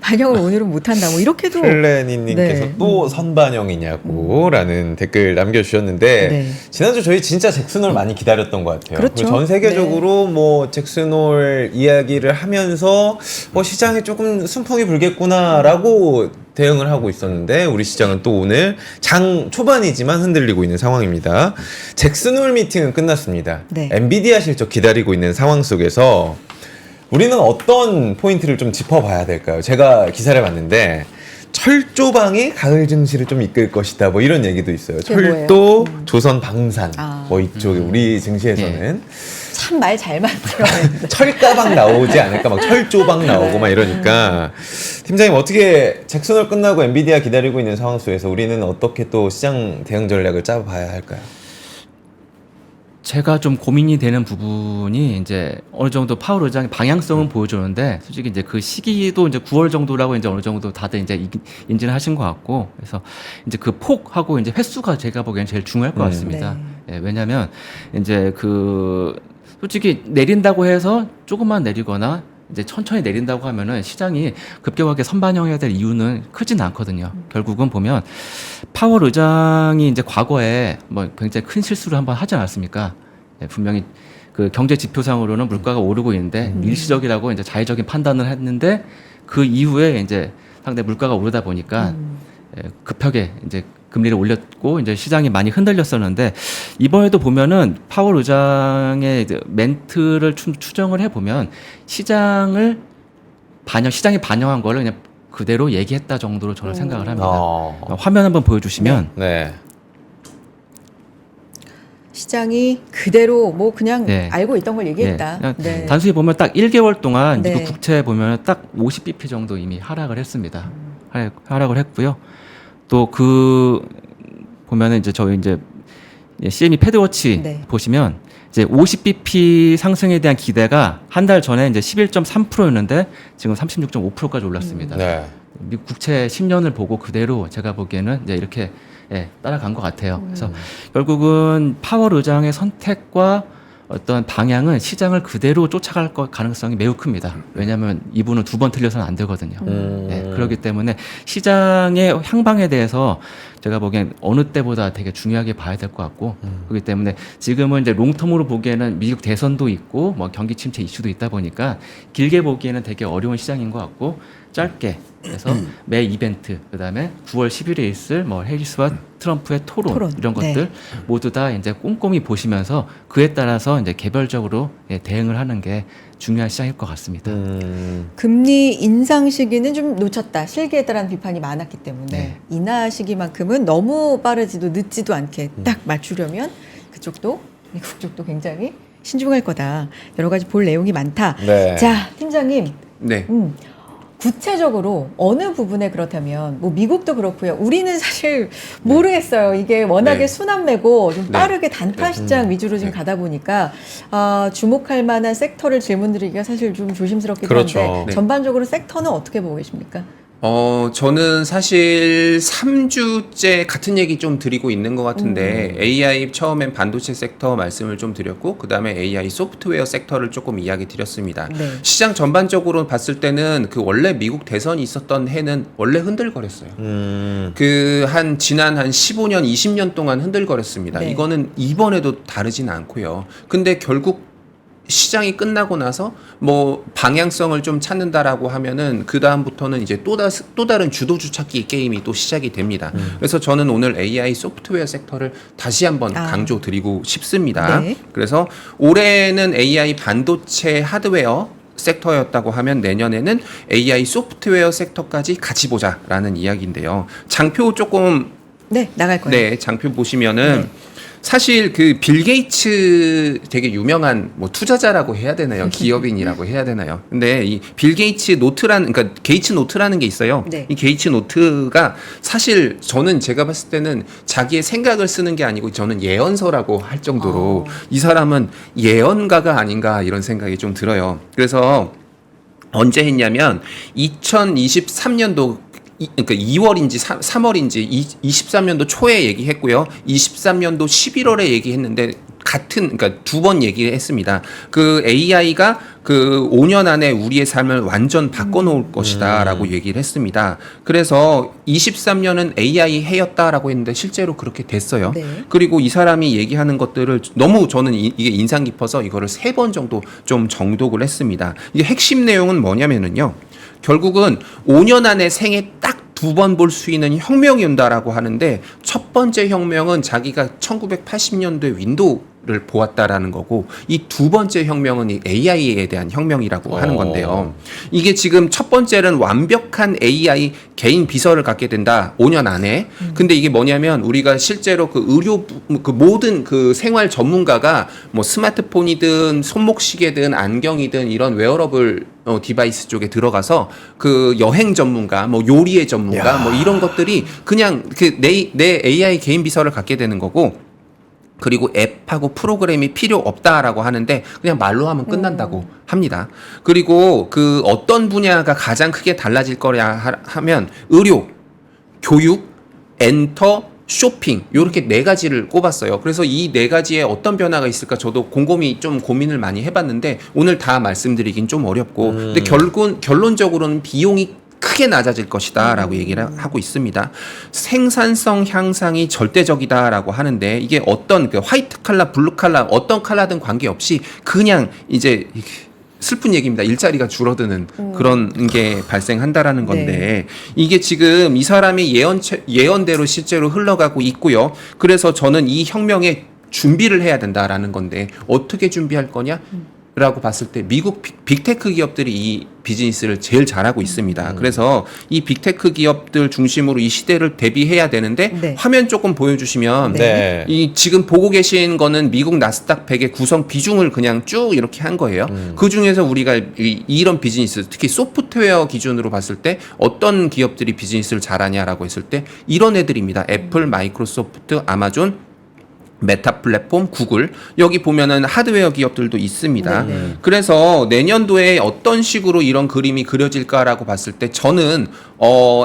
반영을 오늘은 못한다. 뭐 이렇게도 플래니님께서 네. 또 선반영이냐고 라는 댓글 남겨주셨는데 네. 지난주 저희 진짜 잭슨홀 많이 기다렸던 것 같아요. 그렇죠. 그리고 전 세계적으로 뭐 잭슨홀 이야기를 하면서 시장에 조금 순풍이 불겠구나라고 대응을 하고 있었는데 우리 시장은 또 오늘 장 초반이지만 흔들리고 있는 상황입니다. 잭슨홀 미팅은 끝났습니다. 네. 엔비디아 실적 기다리고 있는 상황 속에서 우리는 어떤 포인트를 좀 짚어봐야 될까요? 제가 기사를 봤는데 철조방이 가을 증시를 좀 이끌 것이다 뭐 이런 얘기도 있어요. 철도, 조선, 방산 뭐 이쪽에 우리 증시에서는 참 말 잘 만들어. 철가방 나오지 않을까 막 철조방 나오고 막 이러니까 팀장님 어떻게 잭슨홀 끝나고 엔비디아 기다리고 있는 상황 속에서 우리는 어떻게 또 시장 대응 전략을 짜봐야 할까요? 제가 좀 고민이 되는 부분이 이제 어느 정도 파월 의장의 방향성은 보여주는데 솔직히 이제 그 시기도 이제 9월 정도라고 이제 어느 정도 다들 이제 인지를 하신 것 같고 그래서 이제 그 폭하고 이제 횟수가 제가 보기엔 제일 중요할 것 같습니다. 예, 왜냐하면 이제 그 솔직히 내린다고 해서 조금만 내리거나 이제 천천히 내린다고 하면은 시장이 급격하게 선반영해야 될 이유는 크진 않거든요. 결국은 보면 파월 의장이 이제 과거에 뭐 굉장히 큰 실수를 한번 하지 않았습니까? 예, 분명히 그 경제 지표상으로는 물가가 오르고 있는데 일시적이라고 이제 자의적인 판단을 했는데 그 이후에 이제 상당히 물가가 오르다 보니까 예, 급하게 이제 금리를 올렸고 이제 시장이 많이 흔들렸었는데 이번에도 보면은 파월 의장의 이제 멘트를 추정을 해 보면 시장이 반영한 거를 그냥 그대로 얘기했다 정도로 저는 생각을 합니다. 화면 한번 보여주시면 네. 시장이 그대로 뭐 그냥 네. 알고 있던 걸 얘기했다. 그냥 네. 단순히 보면 딱 1개월 동안 네. 미국 국채 보면 딱 50bp 정도 이미 하락을 했습니다. 하락을 했고요. 또 그 보면은 이제 저희 이제 CME 패드워치 네. 보시면 이제 50bp 상승에 대한 기대가 한 달 전에 이제 11.3%였는데 지금 36.5%까지 올랐습니다. 네. 미국 국채 10년을 보고 그대로 제가 보기에는 이제 이렇게 따라간 것 같아요. 그래서 결국은 파월 의장의 선택과 어떤 방향은 시장을 그대로 쫓아갈 가능성이 매우 큽니다. 왜냐하면 이분은 2번 틀려서는 안 되거든요. 그렇기 때문에 시장의 향방에 대해서 제가 보기엔 어느 때보다 되게 중요하게 봐야 될 것 같고 그렇기 때문에 지금은 이제 롱텀으로 보기에는 미국 대선도 있고 뭐 경기 침체 이슈도 있다 보니까 길게 보기에는 되게 어려운 시장인 것 같고 짧게 해서 매 이벤트 그다음에 9월 10일에 있을 뭐 해리스와 트럼프의 토론 이런 것들 네. 모두 다 이제 꼼꼼히 보시면서 그에 따라서 이제 개별적으로 대응을 하는 게 중요한 시장일 것 같습니다. 금리 인상 시기는 좀 놓쳤다. 실기에 따른 비판이 많았기 때문에 네. 인하 시기만큼은 너무 빠르지도 늦지도 않게 딱 맞추려면 그쪽도 미국 쪽도 굉장히 신중할 거다. 여러 가지 볼 내용이 많다. 네. 자, 팀장님. 네. 구체적으로 어느 부분에 그렇다면 뭐 미국도 그렇고요. 우리는 사실 모르겠어요. 이게 워낙에 네. 순환매고 좀 네. 빠르게 단타 시장 위주로 지금 가다 보니까 주목할 만한 섹터를 질문드리기가 사실 좀 조심스럽기도 그렇죠. 한데 네. 전반적으로 섹터는 어떻게 보고 계십니까? 저는 사실 3주째 같은 얘기 좀 드리고 있는 것 같은데 AI 처음엔 반도체 섹터 말씀을 좀 드렸고 그 다음에 AI 소프트웨어 섹터를 조금 이야기 드렸습니다. 네. 시장 전반적으로 봤을 때는 그 원래 미국 대선이 있었던 해는 원래 흔들거렸어요. 그 지난 한 15년, 20년 동안 흔들거렸습니다. 네. 이거는 이번에도 다르진 않고요. 근데 결국 시장이 끝나고 나서 뭐 방향성을 좀 찾는다라고 하면은 그 다음부터는 이제 또 다른 주도주 찾기 게임이 또 시작이 됩니다. 그래서 저는 오늘 AI 소프트웨어 섹터를 다시 한번 강조드리고 싶습니다. 네. 그래서 올해는 AI 반도체 하드웨어 섹터였다고 하면 내년에는 AI 소프트웨어 섹터까지 같이 보자라는 이야기인데요. 장표 조금 네, 나갈 거예요. 네, 장표 보시면은 네. 사실 그 빌 게이츠 되게 유명한 뭐 투자자라고 해야 되나요? 기업인이라고 해야 되나요? 근데 이 빌 게이츠 그러니까 게이츠 노트라는 게 있어요. 네. 이 게이츠 노트가 사실 저는 제가 봤을 때는 자기의 생각을 쓰는 게 아니고 저는 예언서라고 할 정도로 이 사람은 예언가가 아닌가 이런 생각이 좀 들어요. 그래서 언제 했냐면 2023년도 그러니까 2월인지 3월인지 23년도 초에 얘기했고요. 23년도 11월에 얘기했는데 그러니까 두 번 얘기를 했습니다. 그 AI가 그 5년 안에 우리의 삶을 완전 바꿔놓을 것이다라고 얘기를 했습니다. 그래서 23년은 AI 해였다라고 했는데 실제로 그렇게 됐어요. 네. 그리고 이 사람이 얘기하는 것들을 너무 저는 이게 인상 깊어서 이거를 3번 정도 좀 정독을 했습니다. 이게 핵심 내용은 뭐냐면은요. 결국은 5년 안에 생애 딱 2번 볼 수 있는 혁명이 온다라고 하는데 첫 번째 혁명은 자기가 1980년도에 윈도우를 보았다라는 거고 이 두 번째 혁명은 이 AI에 대한 혁명이라고 하는 건데요. 이게 지금 첫 번째는 완벽한 AI 개인 비서를 갖게 된다. 5년 안에. 근데 이게 뭐냐면 우리가 실제로 그 의료 그 모든 그 생활 전문가가 뭐 스마트폰이든 손목시계든 안경이든 이런 웨어러블 디바이스 쪽에 들어가서 그 여행 전문가, 뭐 요리의 전문가, 뭐 이런 것들이 그냥 그 내 AI 개인 비서를 갖게 되는 거고 그리고 앱하고 프로그램이 필요 없다라고 하는데 그냥 말로 하면 끝난다고 합니다. 그리고 그 어떤 분야가 가장 크게 달라질 거냐 하면 의료, 교육, 엔터, 쇼핑 요렇게 4가지를 꼽았어요. 그래서 이 4가지에 어떤 변화가 있을까 저도 곰곰이 좀 고민을 많이 해봤는데 오늘 다 말씀드리긴 좀 어렵고 근데 결론적으로는 비용이 크게 낮아질 것이다 라고 얘기를 하고 있습니다. 생산성 향상이 절대적이다 라고 하는데 이게 어떤 그 화이트 칼라, 블루 칼라 어떤 칼라든 관계없이 그냥 이제 슬픈 얘기입니다. 일자리가 줄어드는 그런 게 발생한다라는 건데 네. 이게 지금 이 사람이 예언대로 실제로 흘러가고 있고요. 그래서 저는 이 혁명에 준비를 해야 된다라는 건데 어떻게 준비할 거냐? 라고 봤을 때 미국 빅테크 기업들이 이 비즈니스를 제일 잘하고 있습니다. 그래서 이 빅테크 기업들 중심으로 이 시대를 대비해야 되는데 네. 화면 조금 보여주시면 네. 이 지금 보고 계신 거는 미국 나스닥 100의 구성 비중을 그냥 쭉 이렇게 한 거예요. 그 중에서 우리가 이런 비즈니스 특히 소프트웨어 기준으로 봤을 때 어떤 기업들이 비즈니스를 잘하냐라고 했을 때 이런 애들입니다. 애플, 마이크로소프트, 아마존, 메타 플랫폼, 구글 여기 보면은 하드웨어 기업들도 있습니다. 네네. 그래서 내년도에 어떤 식으로 이런 그림이 그려질까라고 봤을 때 저는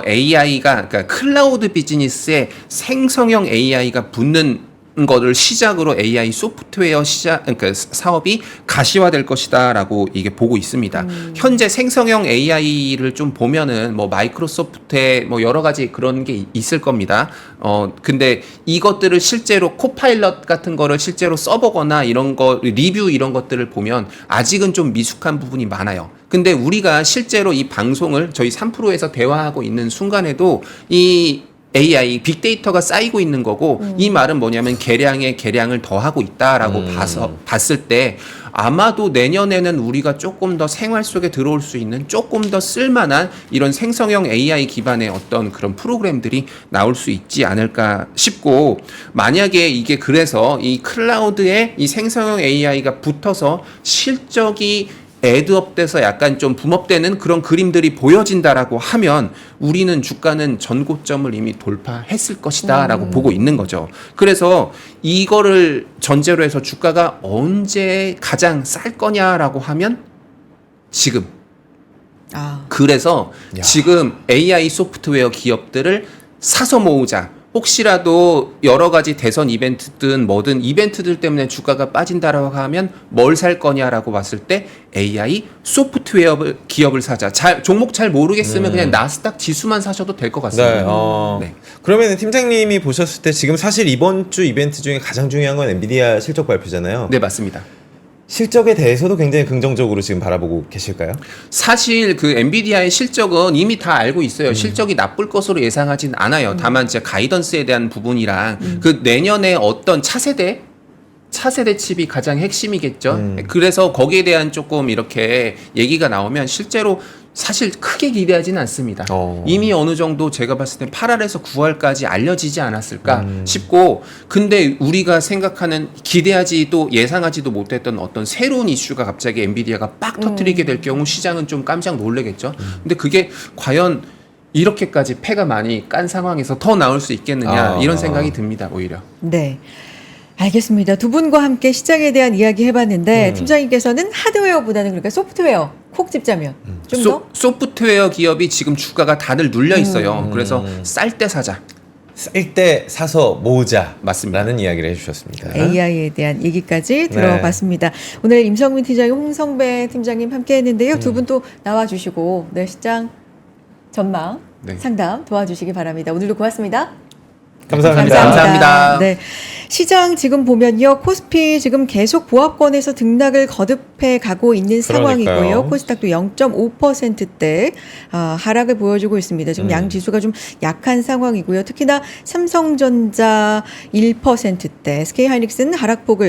AI가 그러니까 클라우드 비즈니스에 생성형 AI가 붙는 거를 시작으로 AI 소프트웨어 그러니까 사업이 가시화될 것이다라고 이게 보고 있습니다. 현재 생성형 AI를 좀 보면은 뭐 마이크로소프트에 뭐 여러 가지 그런 게 있을 겁니다. 근데 이것들을 실제로 코파일럿 같은 거를 실제로 써보거나 이런 거 리뷰 이런 것들을 보면 아직은 좀 미숙한 부분이 많아요. 근데 우리가 실제로 이 방송을 저희 3프로에서 대화하고 있는 순간에도 이 AI, 빅데이터가 쌓이고 있는 거고 이 말은 뭐냐면 계량을 더하고 있다라고 봤을 때 아마도 내년에는 우리가 조금 더 생활 속에 들어올 수 있는 조금 더 쓸만한 이런 생성형 AI 기반의 어떤 그런 프로그램들이 나올 수 있지 않을까 싶고 만약에 이게 그래서 이 클라우드에 이 생성형 AI가 붙어서 실적이 애드업돼서 약간 좀 붐업되는 그런 그림들이 보여진다라고 하면 우리는 주가는 전고점을 이미 돌파했을 것이다라고 보고 있는 거죠. 그래서 이거를 전제로 해서 주가가 언제 가장 쌀 거냐라고 하면 지금. 그래서 야. 지금 AI 소프트웨어 기업들을 사서 모으자. 혹시라도 여러 가지 대선 이벤트든 뭐든 이벤트들 때문에 주가가 빠진다라고 하면 뭘 살 거냐라고 봤을 때 AI 소프트웨어 기업을 사자. 종목 잘 모르겠으면 그냥 나스닥 지수만 사셔도 될 것 같습니다. 네. 그러면 팀장님이 보셨을 때 지금 사실 이번 주 이벤트 중에 가장 중요한 건 엔비디아 실적 발표잖아요. 네, 맞습니다. 실적에 대해서도 굉장히 긍정적으로 지금 바라보고 계실까요? 사실 그 엔비디아의 실적은 이미 다 알고 있어요. 실적이 나쁠 것으로 예상하진 않아요. 다만 이제 가이던스에 대한 부분이랑 그 내년에 어떤 차세대 칩이 가장 핵심이겠죠. 그래서 거기에 대한 조금 이렇게 얘기가 나오면 실제로 사실 크게 기대하지는 않습니다. 이미 어느 정도 제가 봤을 때 8월에서 9월까지 알려지지 않았을까 싶고, 근데 우리가 생각하는 기대하지도 예상하지도 못했던 어떤 새로운 이슈가 갑자기 엔비디아가 빡 터뜨리게 될 경우 시장은 좀 깜짝 놀라겠죠. 근데 그게 과연 이렇게까지 패가 많이 깐 상황에서 더 나올 수 있겠느냐 이런 생각이 듭니다. 오히려. 네. 알겠습니다. 두 분과 함께 시장에 대한 이야기 해봤는데 팀장님께서는 하드웨어보다는 그러니까 소프트웨어 콕 집자면 좀 더? 소프트웨어 기업이 지금 주가가 다들 눌려 있어요. 그래서 쌀 때 사자. 쌀 때 사서 모으자. 맞습니다. 라는 이야기를 해주셨습니다. AI에 대한 얘기까지 들어봤습니다. 오늘 임성민 팀장님, 홍성배 팀장님 함께 했는데요. 두 분 또 나와주시고 네, 시장 전망 상담 도와주시기 바랍니다. 오늘도 고맙습니다. 감사합니다. 네. 시장 지금 보면요. 코스피 지금 계속 보합권에서 등락을 거듭해 가고 있는 상황이고요. 코스닥도 0.5%대 하락을 보여주고 있습니다. 지금 양 지수가 좀 약한 상황이고요. 특히나 삼성전자 1%대, SK하이닉스는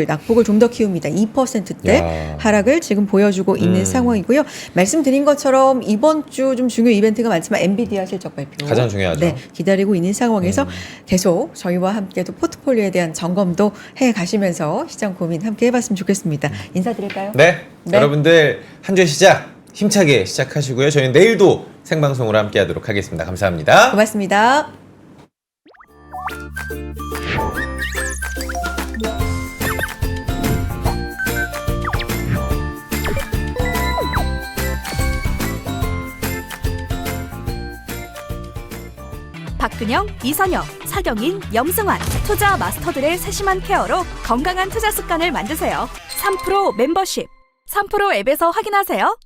낙폭을 좀 더 키웁니다. 2%대 하락을 지금 보여주고 있는 상황이고요. 말씀드린 것처럼 이번 주 좀 중요 이벤트가 많지만 엔비디아 실적 발표 가장 중요하죠. 네, 기다리고 있는 상황에서 계속 저희와 함께 또 포트폴리오에 대한 점검도 해 가시면서 시장 고민 함께 해봤으면 좋겠습니다. 인사드릴까요? 네. 여러분들 한 주의 시작 힘차게 시작하시고요. 저희는 내일도 생방송으로 함께하도록 하겠습니다. 감사합니다. 고맙습니다. 박근영, 이선영, 차경인, 염승환 투자 마스터들의 세심한 케어로 건강한 투자 습관을 만드세요. 3프로 멤버십 3프로 앱에서 확인하세요.